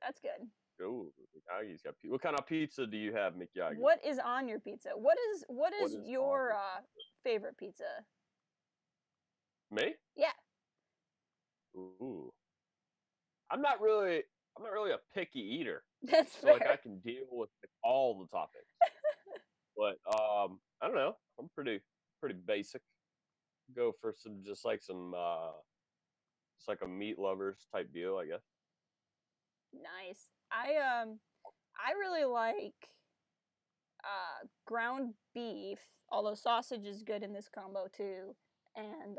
That's good. Ooh, Miyagi's got pizza. What kind of pizza do you have, Miyagi? What is on your pizza? What is your favorite pizza? Me? Yeah. Ooh. I'm not really a picky eater. That's so fair. like I can deal with all the toppings. But I don't know. I'm pretty basic. Go for some just like a meat lovers type deal, I guess. Nice. I really like ground beef, although sausage is good in this combo too, and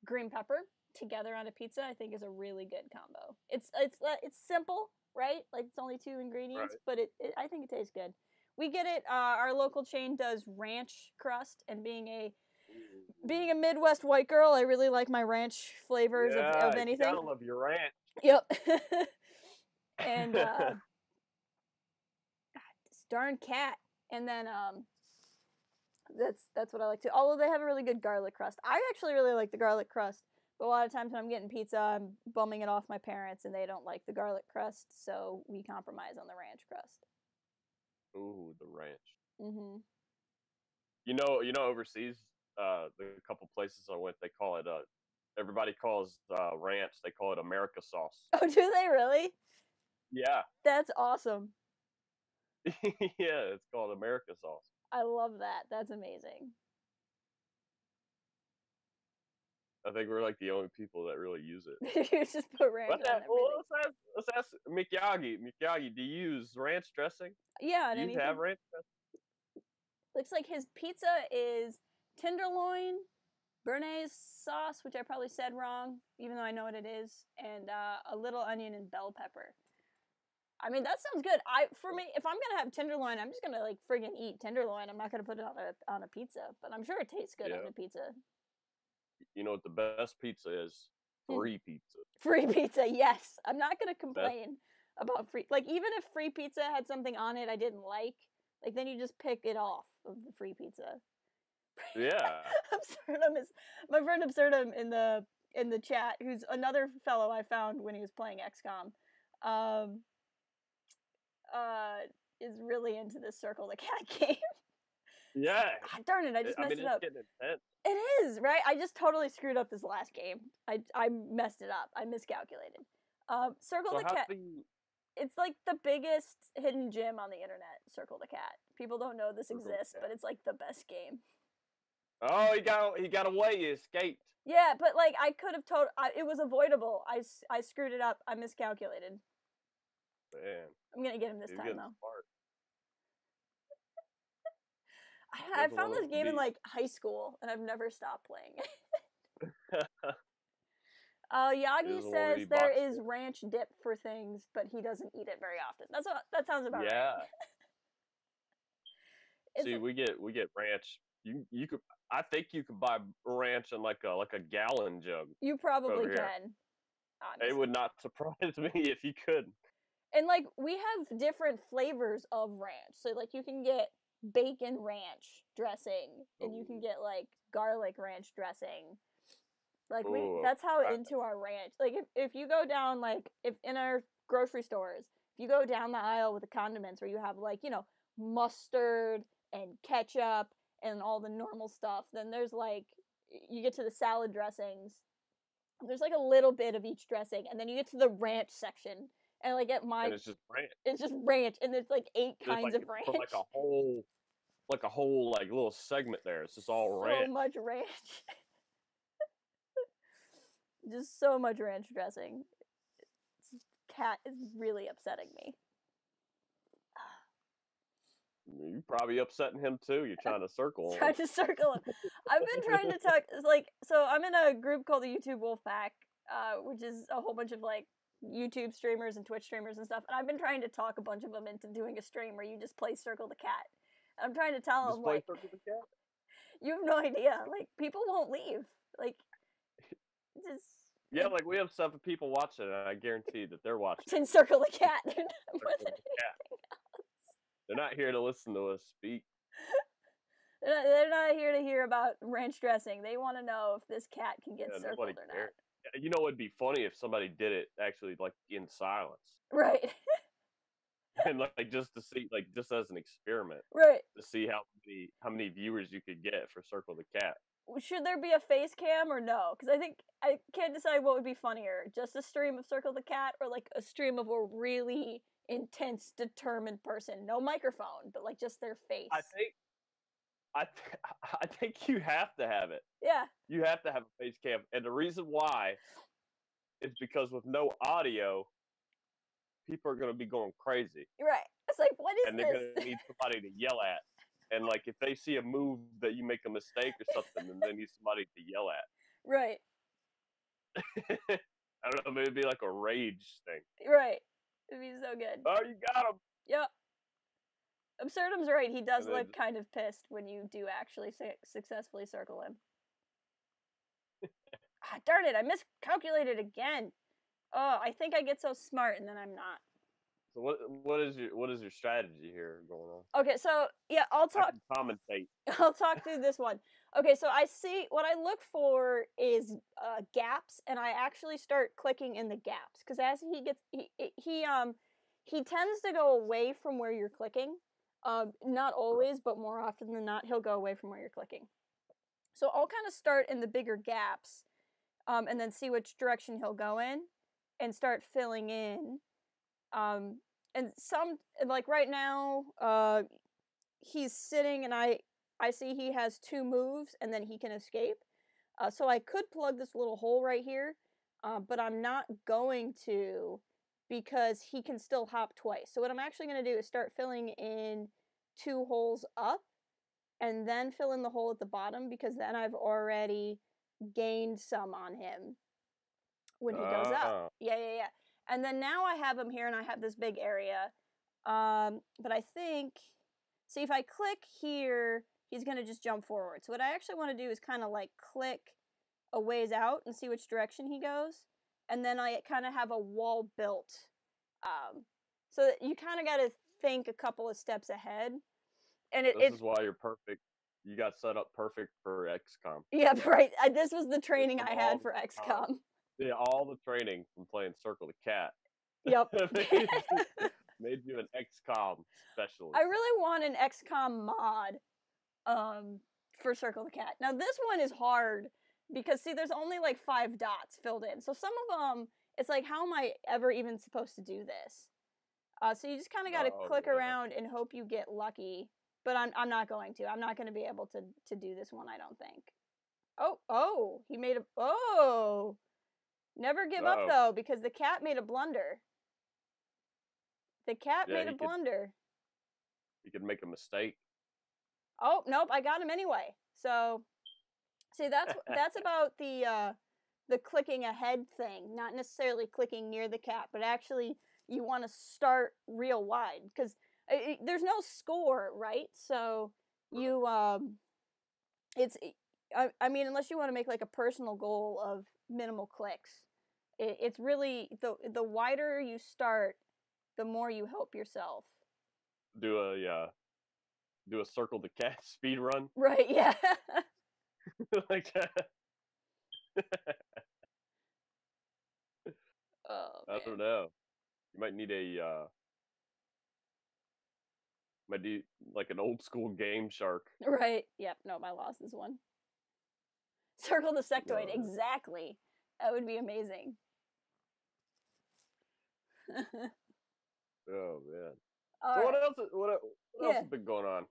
green pepper together on a pizza I think is a really good combo. It's simple, right? Like it's only 2 ingredients, Right. but I think it tastes good. We get it. Our local chain does ranch crust, and being a Midwest white girl, I really like my ranch flavors of anything. I love your ranch. Yep. And this darn cat. And then that's what I like too. Although they have a really good garlic crust. I actually really like the garlic crust. But a lot of times when I'm getting pizza, I'm bumming it off my parents, and they don't like the garlic crust, so we compromise on the ranch crust. Ooh, the ranch. Mhm. You know, overseas, the couple places I went, they call it everybody calls ranch. They call it America sauce. Oh, do they really? Yeah. That's awesome. Yeah, it's called America sauce. I love that. That's amazing. I think we're like the only people that really use it. You just put ranch on everything. Well, let's ask Miyagi. Miyagi, do you use ranch dressing? Yeah, do you have ranch dressing? Looks like his pizza is tenderloin, béarnaise sauce, which I probably said wrong, even though I know what it is, and a little onion and bell pepper. I mean, that sounds good. For me, if I'm gonna have tenderloin, I'm just gonna like friggin' eat tenderloin. I'm not gonna put it on a pizza, but I'm sure it tastes good on a pizza. You know what the best pizza is? Free pizza. Free pizza, yes. I'm not gonna complain about free. Like even if free pizza had something on it I didn't like then you just pick it off of the free pizza. Yeah. My friend Absurdum in the chat, who's another fellow I found when he was playing XCOM, is really into this Circle the Cat game. Yeah. God darn it, I just messed it up. It's getting intense. It is, right? I just totally screwed up this last game. I messed it up. I miscalculated. Circle the Cat. It's like the biggest hidden gem on the internet, Circle the Cat. People don't know this exists, but it's like the best game. Oh, he got away. He escaped. Yeah, but like I could have it was avoidable. I screwed it up. I miscalculated. Man. I'm gonna get him this time though. Smart. I found this game in like high school, and I've never stopped playing it. Yagi says there is ranch dip for things, but he doesn't eat it very often. That sounds about right. Yeah. See, we get ranch. You could. I think you could buy ranch in like a gallon jug. You probably can. Honestly. It would not surprise me if you could. And like we have different flavors of ranch, so like you can get bacon ranch dressing, and you can get like garlic ranch dressing. Like that's how into our ranch. Like if you go down if in our grocery stores, if you go down the aisle with the condiments where you have like, mustard and ketchup and all the normal stuff, then there's like you get to the salad dressings. There's like a little bit of each dressing, and then you get to the ranch section. And like at mine, it's just ranch. It's just ranch, and there's like 8 kinds of ranch. Like a whole little segment there. It's just all ranch. So much ranch. Just so much ranch dressing. This cat is really upsetting me. You're probably upsetting him too. You're trying to circle him. Trying to circle him. I've been trying to talk. So I'm in a group called the YouTube Wolfpack, which is a whole bunch of like YouTube streamers and Twitch streamers and stuff. And I've been trying to talk a bunch of them into doing a stream where you just play Circle the Cat. And I'm trying to tell them like, Circle the Cat? You have no idea. Like people won't leave. Like just. Yeah, like we have 7 people watching, and I guarantee that they're watching. Circle the Cat. They're not more than anything else. They're not here to listen to us speak. They're not here to hear about ranch dressing. They want to know if this cat can get circled or not. You know, it'd be funny if somebody did it actually like in silence. Right. and like just to see, like just as an experiment, Right. to see how many viewers you could get for Circle the Cat. Should there be a face cam or no? Because I think I can't decide what would be funnier: just a stream of Circle the Cat, or like a stream of a really intense, determined person, no microphone, but like just their face. I think you have to have it. Yeah. You have to have a face cam, and the reason why is because with no audio, people are going to be going crazy. Right. It's like, what is and they're going to need somebody to yell at. And like if they see a move that you make a mistake or something, then they need somebody to yell at. Right. I don't know, maybe it'd be like a rage thing. Right. It'd be so good. Oh, you got him. Yep. Absurdum's right. He does look kind of pissed when you do actually successfully circle him. Ah, darn it! I miscalculated again. Oh, I think I get so smart and then I'm not. So what is your strategy here going on? Okay, so yeah, I'll talk. I can commentate. I'll talk through this one. Okay, so I see what I look for is gaps, and I actually start clicking in the gaps because as he gets he tends to go away from where you're clicking. Not always, but more often than not, he'll go away from where you're clicking. So I'll kind of start in the bigger gaps, and then see which direction he'll go in, and start filling in. And some, like right now, he's sitting, and I see he has 2 moves, and then he can escape. So I could plug this little hole right here, but I'm not going to, because he can still hop twice. So what I'm actually going to do is start filling in 2 holes up, and then fill in the hole at the bottom, because then I've already gained some on him when he goes up. Yeah. And then now I have him here, and I have this big area. But I think, see, if I click here, he's going to just jump forward. So what I actually want to do is kind of like click a ways out and see which direction he goes. And then I kind of have a wall built. So that you kind of got to think a couple of steps ahead. And this is why you're perfect. You got set up perfect for XCOM. Yeah, right. This was the training I had for XCOM. Yeah, all the training from playing Circle the Cat. Yep. made you an XCOM specialist. I really want an XCOM mod for Circle the Cat. Now this one is hard because, see, there's only like 5 dots filled in. So some of them, it's like, how am I ever even supposed to do this? So you just kind of got to click around and hope you get lucky. But I'm not going to. I'm not going to be able to do this one, I don't think. Oh, he made a... Never give up, though, because the cat made a blunder. The cat made a blunder. He could make a mistake. Oh, nope, I got him anyway. So, see, that's about the clicking ahead thing. Not necessarily clicking near the cat, but actually you want to start real wide. Because there's no score, right? So, you, I mean, unless you want to make like a personal goal of minimal clicks. It's really, the wider you start, the more you help yourself. Do a Circle the Cat speed run. Right, yeah. Like that. Oh, I don't know. You might need might do like an old school Game Shark. Right. Yep. Nope, I lost this one. Circle the sectoid. Exactly. That would be amazing. Oh man. All so right. what else has been going on?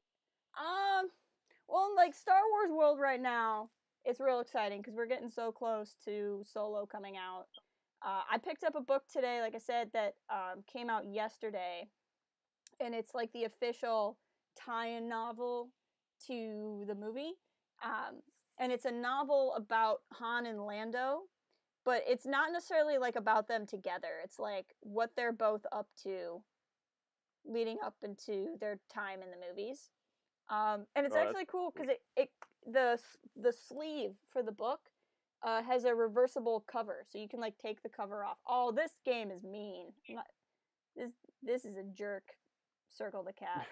Well, like Star Wars World right now, it's real exciting because we're getting so close to Solo coming out. I picked up a book today, like I said, that came out yesterday, and it's like the official tie-in novel to the movie. And it's a novel about Han and Lando, but it's not necessarily like about them together. It's like what they're both up to leading up into their time in the movies. And it's actually cool because the sleeve for the book has a reversible cover, so you can like take the cover off. Oh, this game is mean. This is a jerk. Circle the Cat.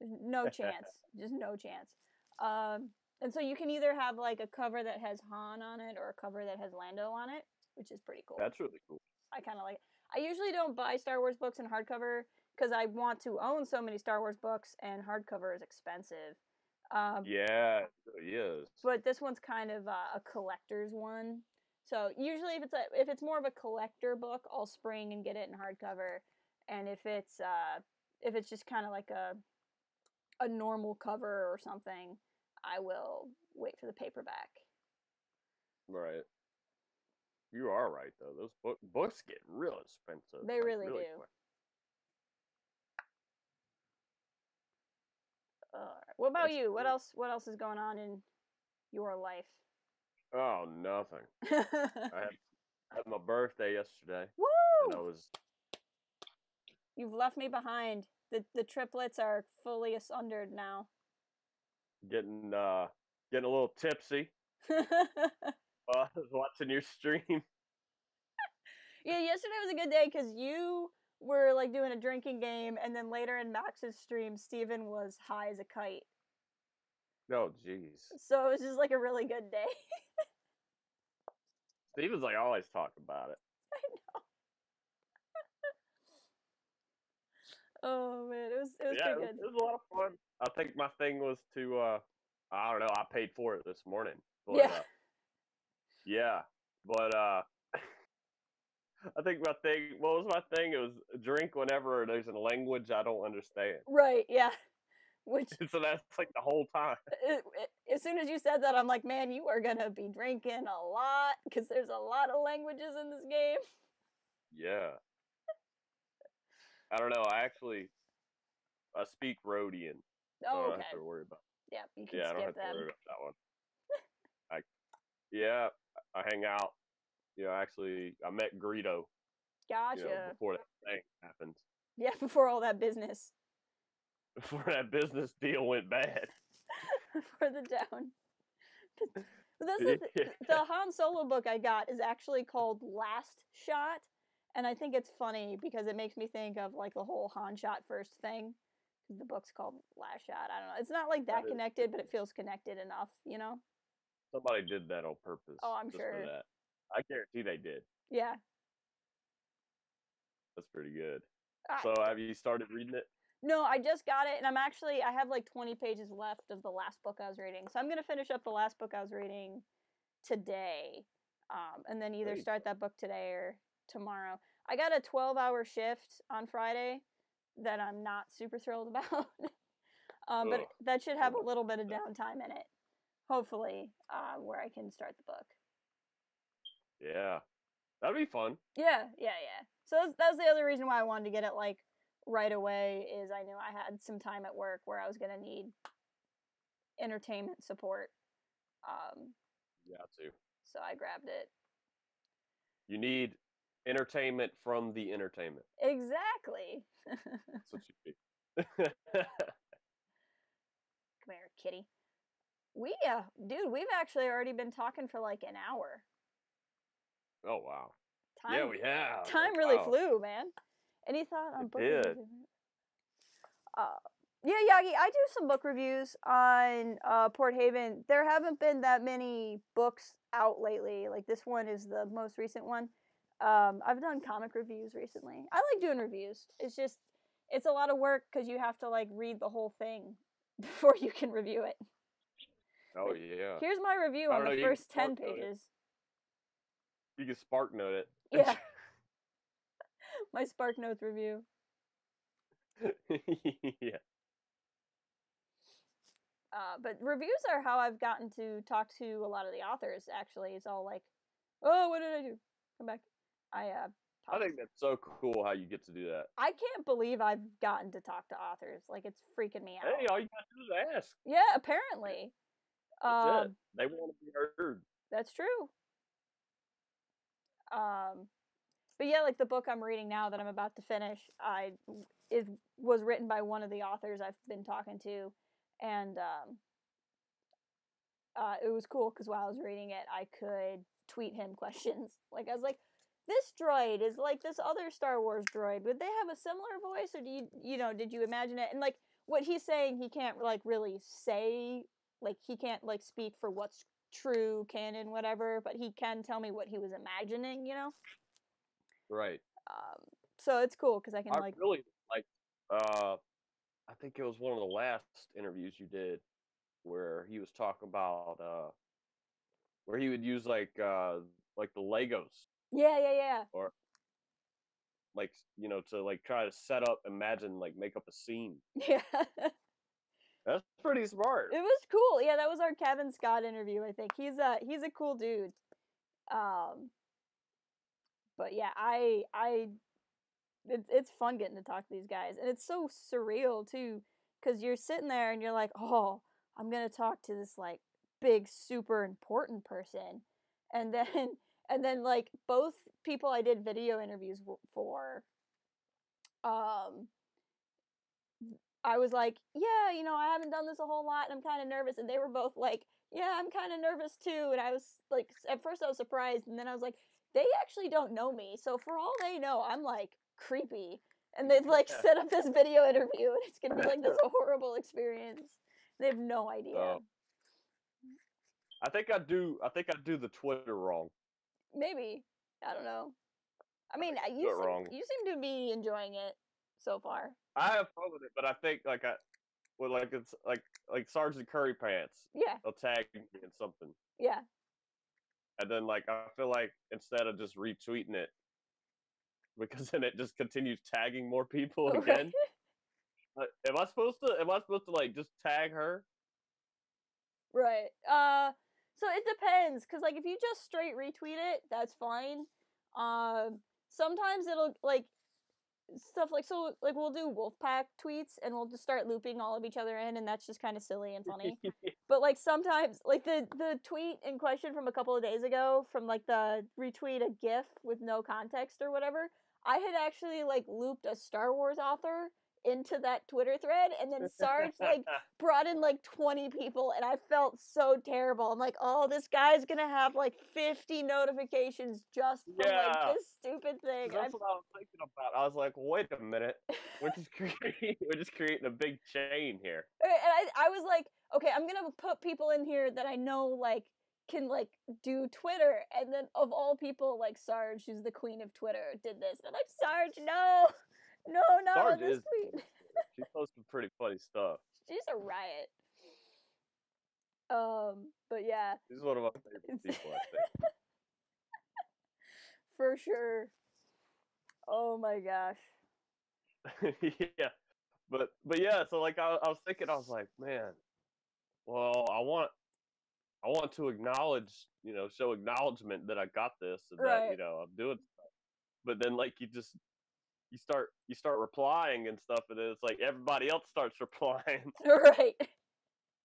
There's no chance. Just no chance. And so you can either have like a cover that has Han on it or a cover that has Lando on it, which is pretty cool. That's really cool. I kind of like it. I usually don't buy Star Wars books in hardcover because I want to own so many Star Wars books, and hardcover is expensive. Yeah, it really is. But this one's kind of a collector's one. So usually, if it's more of a collector book, I'll spring and get it in hardcover. And if it's just kind of like a normal cover or something, I will wait for the paperback. Right. You are right though. Those books get real expensive. They really do. Quick. What about That's you? True. What else is going on in your life? Oh, nothing. I had my birthday yesterday. Woo! And You've left me behind. The triplets are fully sundered now. Getting a little tipsy. I was watching your stream. Yeah, yesterday was a good day because you were like doing a drinking game, and then later in Max's stream, Steven was high as a kite. Oh, jeez. So it was just like a really good day. Steven's like always talking about it. I know. Oh man, it was pretty good. It was a lot of fun. I think my thing was to I don't know, I paid for it this morning. But, but I think what was my thing? It was drink whenever there's a language I don't understand. Right, yeah. So that's like the whole time. As soon as you said that, I'm like, man, you are going to be drinking a lot because there's a lot of languages in this game. Yeah. I don't know. I speak Rhodian. Oh, okay. I don't have to worry about it. Yeah, you can skip I don't have them. to worry about that one. I hang out. Actually, I met Greedo. Gotcha. Before that thing happened. Yeah, before all that business. Before that business deal went bad. For the down. But that's the Han Solo book I got is actually called Last Shot, and I think it's funny because it makes me think of like the whole Han shot first thing. Because the book's called Last Shot. I don't know. It's not like that connected, but it feels connected enough, Somebody did that on purpose. Oh, I'm sure. For that. I guarantee they did. Yeah. That's pretty good. So have you started reading it? No, I just got it, and I have like 20 pages left of the last book I was reading. So I'm going to finish up the last book I was reading today, and then either start that book today or tomorrow. I got a 12-hour shift on Friday that I'm not super thrilled about, but that should have a little bit of downtime in it, hopefully, where I can start the book. Yeah, that'd be fun. Yeah. So that's the other reason why I wanted to get it like right away is I knew I had some time at work where I was going to need entertainment support. Yeah, too. So I grabbed it. You need entertainment from the entertainment. Exactly. That's what you need. Come here, kitty. We've actually already been talking for like an hour. Oh, wow. Yeah, we have. Time really flew, man. Any thought on book reviews? Yeah, Yagi, I do some book reviews on Port Haven. There haven't been that many books out lately. Like, this one is the most recent one. I've done comic reviews recently. I like doing reviews. It's a lot of work because you have to, like, read the whole thing before you can review it. Oh, yeah. Here's my review on the first 10 pages. You can Spark Note it. Yeah. My Spark Notes review. Yeah. But reviews are how I've gotten to talk to a lot of the authors, actually. It's all like, oh, what did I do? Come back. I think that's so cool how you get to do that. I can't believe I've gotten to talk to authors. Like, it's freaking me out. Hey, all you got to do is ask. Yeah, apparently. That's it. They want to be heard. That's true. But yeah, like the book I'm reading now that I'm about to finish, was written by one of the authors I've been talking to, and it was cool because while I was reading it, I could tweet him questions. Like, I was like, this droid is like this other Star Wars droid. Would they have a similar voice, or did you imagine it? And like what he's saying, he can't like really say, like he can't like speak for what's true canon, whatever, but he can tell me what he was imagining, Right. So it's cool because I can I really like I think it was one of the last interviews you did where he was talking about where he would use like the Legos. Yeah. Or like to like try to set up, imagine, like make up a scene. Yeah. That's pretty smart. It was cool. Yeah, that was our Kevin Scott interview, I think. He's a cool dude. But yeah, it's fun getting to talk to these guys, and it's so surreal too, because you're sitting there and you're like, oh, I'm gonna talk to this like big, super important person, and then like both people I did video interviews for, I was like, yeah, I haven't done this a whole lot, and I'm kind of nervous, and they were both like, yeah, I'm kind of nervous too, and I was like, at first I was surprised, and then I was like, they actually don't know me, so for all they know, I'm like creepy, and they've like set up this video interview, and it's gonna be like this horrible experience. They have no idea. I think I do the Twitter wrong. Maybe. I don't know. I mean, you seem to be enjoying it so far. I have fun with it, but I think it's like Sergeant Curry Pants. Yeah. They'll tag me in something. Yeah. And then like I feel like instead of just retweeting it, because then it just continues tagging more people again. Am I supposed to like just tag her? Right. So it depends, cause like if you just straight retweet it, that's fine. Sometimes it'll like stuff like, so like we'll do Wolfpack tweets and we'll just start looping all of each other in, and that's just kind of silly and funny. But like sometimes like the tweet in question from a couple of days ago, from like the retweet a GIF with no context or whatever, I had actually like looped a Star Wars author into that Twitter thread, and then Sarge like brought in like 20 people, and I felt so terrible. I'm like, oh, this guy's gonna have like 50 notifications just from like this stupid thing. That's what I was thinking about. I was like, wait a minute, we're just creating a big chain here. And I was like, okay, I'm gonna put people in here that I know like can like do Twitter, and then of all people, like Sarge, who's the queen of Twitter, did this. And I'm like, Sarge, no. No, Sarge this tweet. She posts some pretty funny stuff. She's a riot. But yeah. She's one of my favorite people, I think. For sure. Oh my gosh. Yeah. But yeah, so like I was thinking, I was like, man, well, I want to acknowledge, show acknowledgement that I got this and that, I'm doing stuff. But then like you start replying and stuff, and then it's like everybody else starts replying. Right.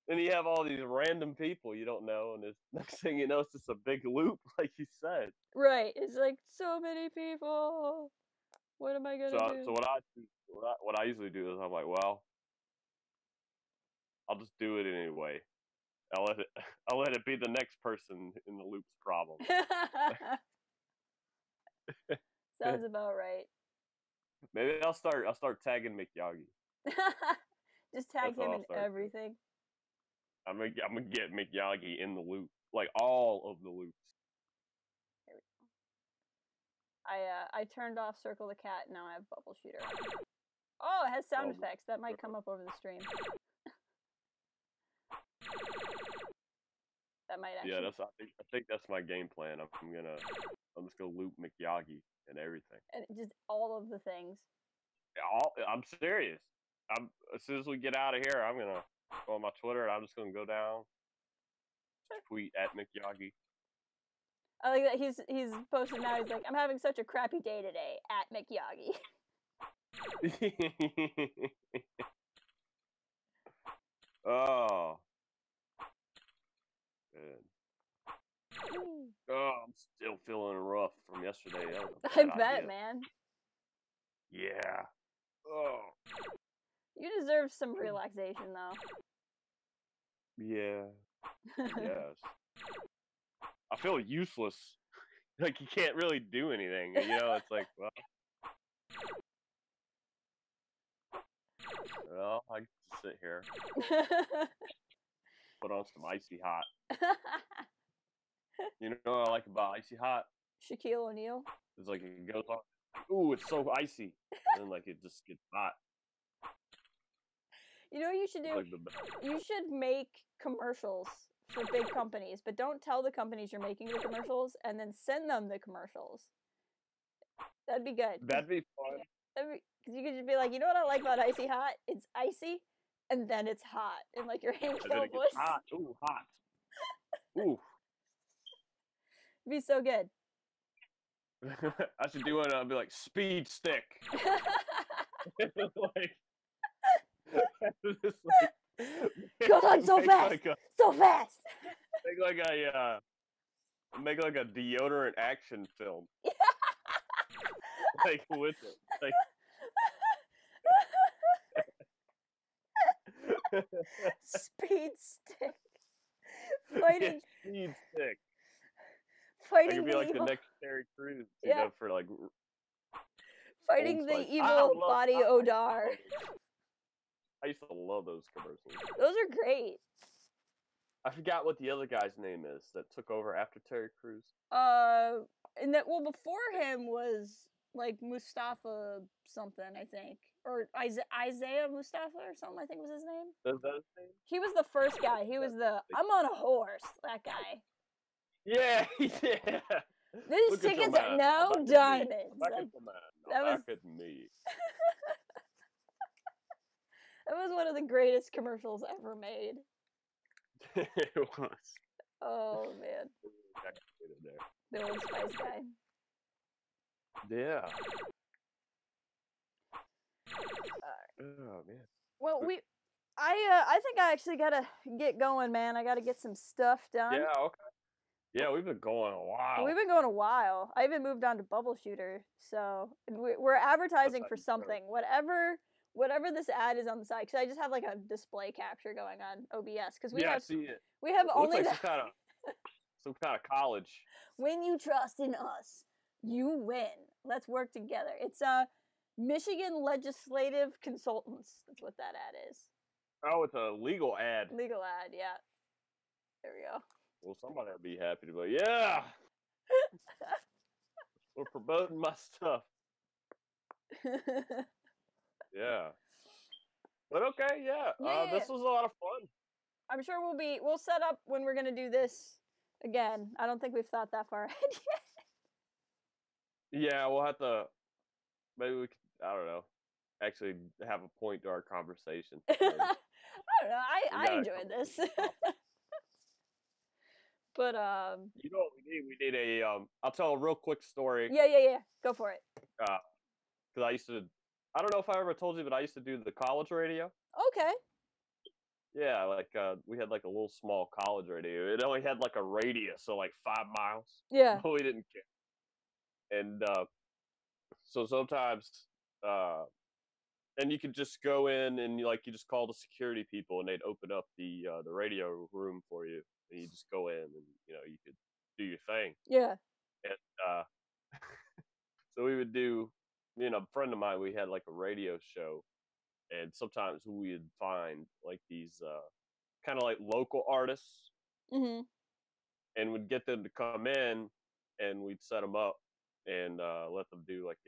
And you have all these random people you don't know, and it's next thing you know, it's just a big loop, like you said. Right. It's like so many people. What am I gonna do? So what I usually do is I'm like, well, I'll just do it anyway. I'll let it be the next person in the loop's problem. Sounds about right. Maybe I'll start tagging McYagi. Just tag him in everything. I'm gonna get McYagi in the loop, like all of the loops. Here we go. I turned off Circle the Cat, and now I have Bubble Shooter. Oh, it has sound effects. That might come up over the stream. That might actually. Yeah, I think that's my game plan. I'm just gonna loop McYagi and everything. And just all of the things. I'm serious. As soon as we get out of here, I'm gonna go on my Twitter and I'm just gonna go down, tweet at McYagi. I like that he's posted now. He's like, I'm having such a crappy day today at McYagi. Oh. Good. Oh, I'm still feeling rough from yesterday. I bet, man. Yeah. Oh. You deserve some relaxation, though. Yeah. Yes. I feel useless. Like, you can't really do anything. It's like, well, I get to sit here. Put on some Icy Hot. You know what I like about Icy Hot? Shaquille O'Neal. It's like it goes on. Ooh, it's so icy. And then like it just gets hot. You know what you should do? Like the best. You should make commercials for big companies, but don't tell the companies you're making the commercials, and then send them the commercials. That'd be good. That'd be fun. Because you could just be like, you know what I like about Icy Hot? It's icy, and then it's hot, in like your Hank Hill voice. Hot. Ooh, hot. Ooh. It'd be so good. I should do it. I'll be like speed stick. Like, just like, goes on so fast, like so fast. Make like a deodorant action film. Like with it, like speed stick. Fighting. Yeah, speed stick. Fighting I could be the like evil. the next Terry Crews, you Yeah. know, for like Fighting Old the Spice. evil body odor. I used to love those commercials. Those are great. I forgot what the other guy's name is that took over after Terry Crews. And that before him was like Mustafa something, I think, or Isaiah Mustafa or something. I think was his name. Is that his name? He was the first guy. He was the I'm on a horse. That guy. Yeah, yeah. These tickets are no diamonds. That was me. That was one of the greatest commercials ever made. It was. Oh man. The Old Spice guy. Yeah. Oh man. Well, I think I actually gotta get going, man. I gotta get some stuff done. Yeah. Okay. Yeah, we've been going a while. We've been going a while. I even moved on to Bubble Shooter, so we're advertising for something. Whatever this ad is on the side, because I just have like a display capture going on OBS, because we have see it. We have it only looks like some kind of college. When you trust in us, you win. Let's work together. It's Michigan Legislative Consultants. That's what that ad is. Oh, it's a legal ad. Legal ad, yeah. There we go. Well, somebody will be happy to be like, yeah. We're promoting my stuff. Yeah. But okay, yeah. This was a lot of fun. I'm sure we'll set up when we're gonna do this again. I don't think we've thought that far ahead yet. Yeah, we'll have to. Maybe we could. I don't know. Actually, have a point to our conversation. I don't know. I enjoyed this. But you know what we need? We need a I'll tell a real quick story. Yeah. Go for it. Because I used to. I don't know if I ever told you, but I used to do the college radio. Okay. Yeah, like we had like a little small college radio. It only had like a radius, so like 5 miles. Yeah. But we didn't care. And so sometimes, and you could just go in and you just call the security people, and they'd open up the radio room for you, and you just go in and you could do your thing. Yeah. And so we would do. Me and a friend of mine, we had like a radio show. And sometimes we would find like these kind of like local artists, and we'd get them to come in, and we'd set them up and let them do like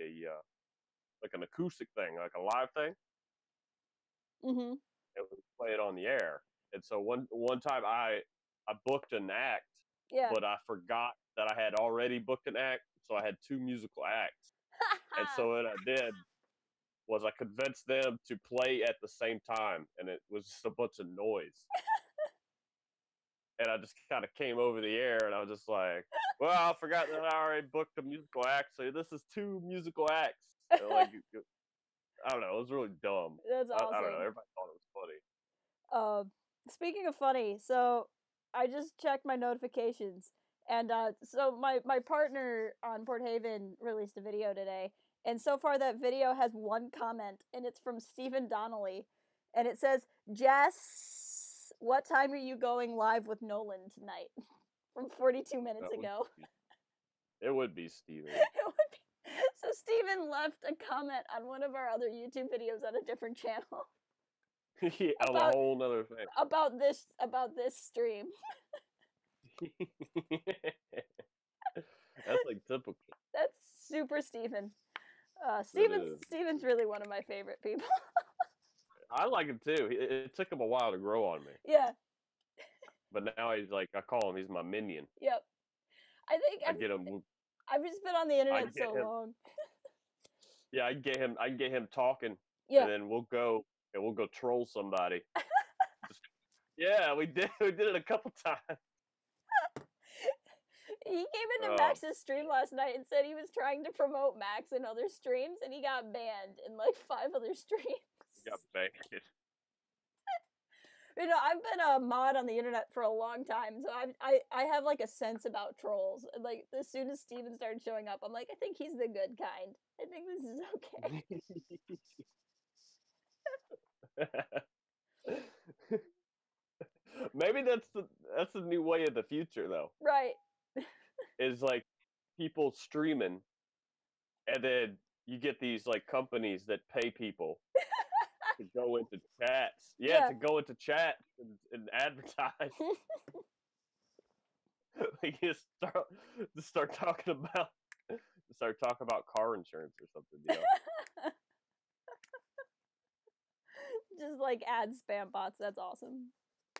an acoustic thing, like a live thing, and we'd play it on the air. And so one time I booked an act, but I forgot that I had already booked an act, so I had 2 musical acts. And so what I did was I convinced them to play at the same time, and it was just a bunch of noise. And I just kind of came over the air, and I was just like, well, I forgot that I already booked a musical act, so this is 2 musical acts. And like, I don't know, it was really dumb. That's awesome. I don't know, everybody thought it was funny. Speaking of funny, so I just checked my notifications, and so my partner on Port Haven released a video today. And so far, that video has 1 comment, and it's from Stephen Donnelly. And it says, Jess, what time are you going live with Nolan tonight? From 42 minutes ago. It would be Stephen. It would be. So Stephen left a comment on one of our other YouTube videos on a different channel. Yeah, on a whole nother thing. About this stream. That's like typical. That's super Stephen. Steven's really one of my favorite people. I like him too. It took him a while to grow on me. Yeah. But now he's like, I call him, he's my minion. Yep. I think I get him. I've just been on the internet so long. Yeah, I get him talking, yeah. and then we'll go troll somebody. Yeah, we did it a couple times. He came into Max's stream last night and said he was trying to promote Max in other streams, and he got banned in like 5 other streams. He got banned. You know, I've been a mod on the internet for a long time, so I have like a sense about trolls. And like as soon as Steven started showing up, I'm like, I think he's the good kind. I think this is okay. Maybe that's the new way of the future, though. Right. Is like people streaming, and then you get these like companies that pay people to go into chats. Yeah, to go into chats and advertise. Like you start talking about car insurance or something, you know. Just like ad spam bots. That's awesome.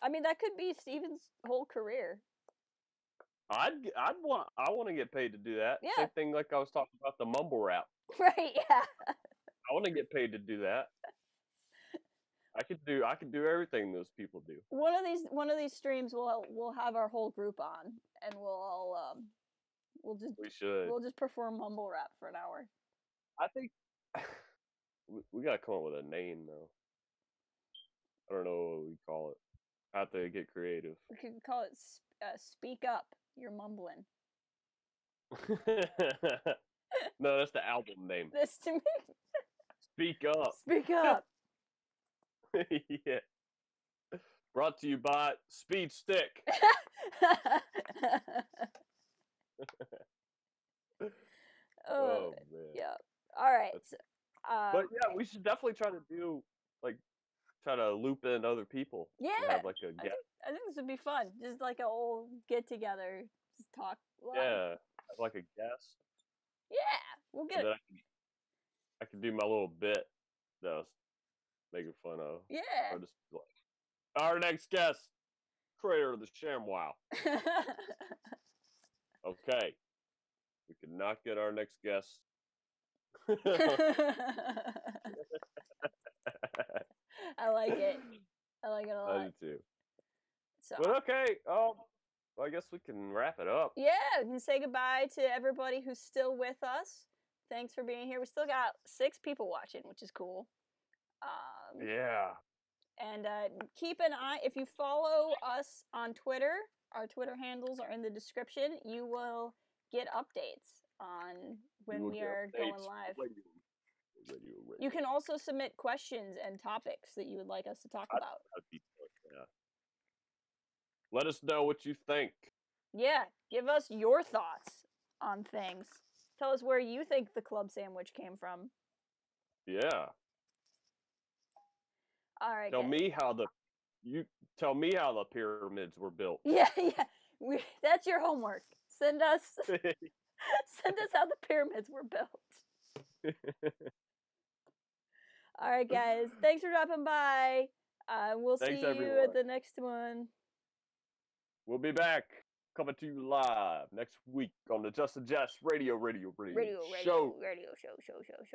I mean, that could be Steven's whole career. I want to get paid to do that. Yeah. Same thing like I was talking about the mumble rap. Right. Yeah. I want to get paid to do that. I could do everything those people do. One of these streams we'll have our whole group on, and we'll just perform mumble rap for an hour. I think we gotta come up with a name though. I don't know what we call it. I have to get creative. We could call it Speak Up. You're mumbling. No, that's the album name. This to me. Speak Up. Speak Up. Yeah. Brought to you by Speed Stick. Oh man. Yeah. All right. But yeah, we should definitely try to loop in other people. Yeah. Have like a guest. I think this would be fun. Just like a old get together, just talk live. Yeah, like a guest. Yeah, we'll get it. I can do my little bit that I was making fun of. Yeah. Or just like, our next guest, creator of the ShamWow. Okay. We could not get our next guest. I like it. I like it a lot. I do too. So. But okay, well, I guess we can wrap it up. Yeah, we can say goodbye to everybody who's still with us. Thanks for being here. We still got 6 people watching, which is cool. Yeah. And keep an eye. If you follow us on Twitter, our Twitter handles are in the description. You will get updates on when we are going live. Radio. You can also submit questions and topics that you would like us to talk about. Yeah. Let us know what you think. Yeah, give us your thoughts on things. Tell us where you think the club sandwich came from. Yeah. All right. Tell me how the pyramids were built. Yeah. That's your homework. Send us how the pyramids were built. All right, guys. Thanks for dropping by. We'll see you at the next one. We'll be back, coming to you live next week on the Just and Jess Radio show.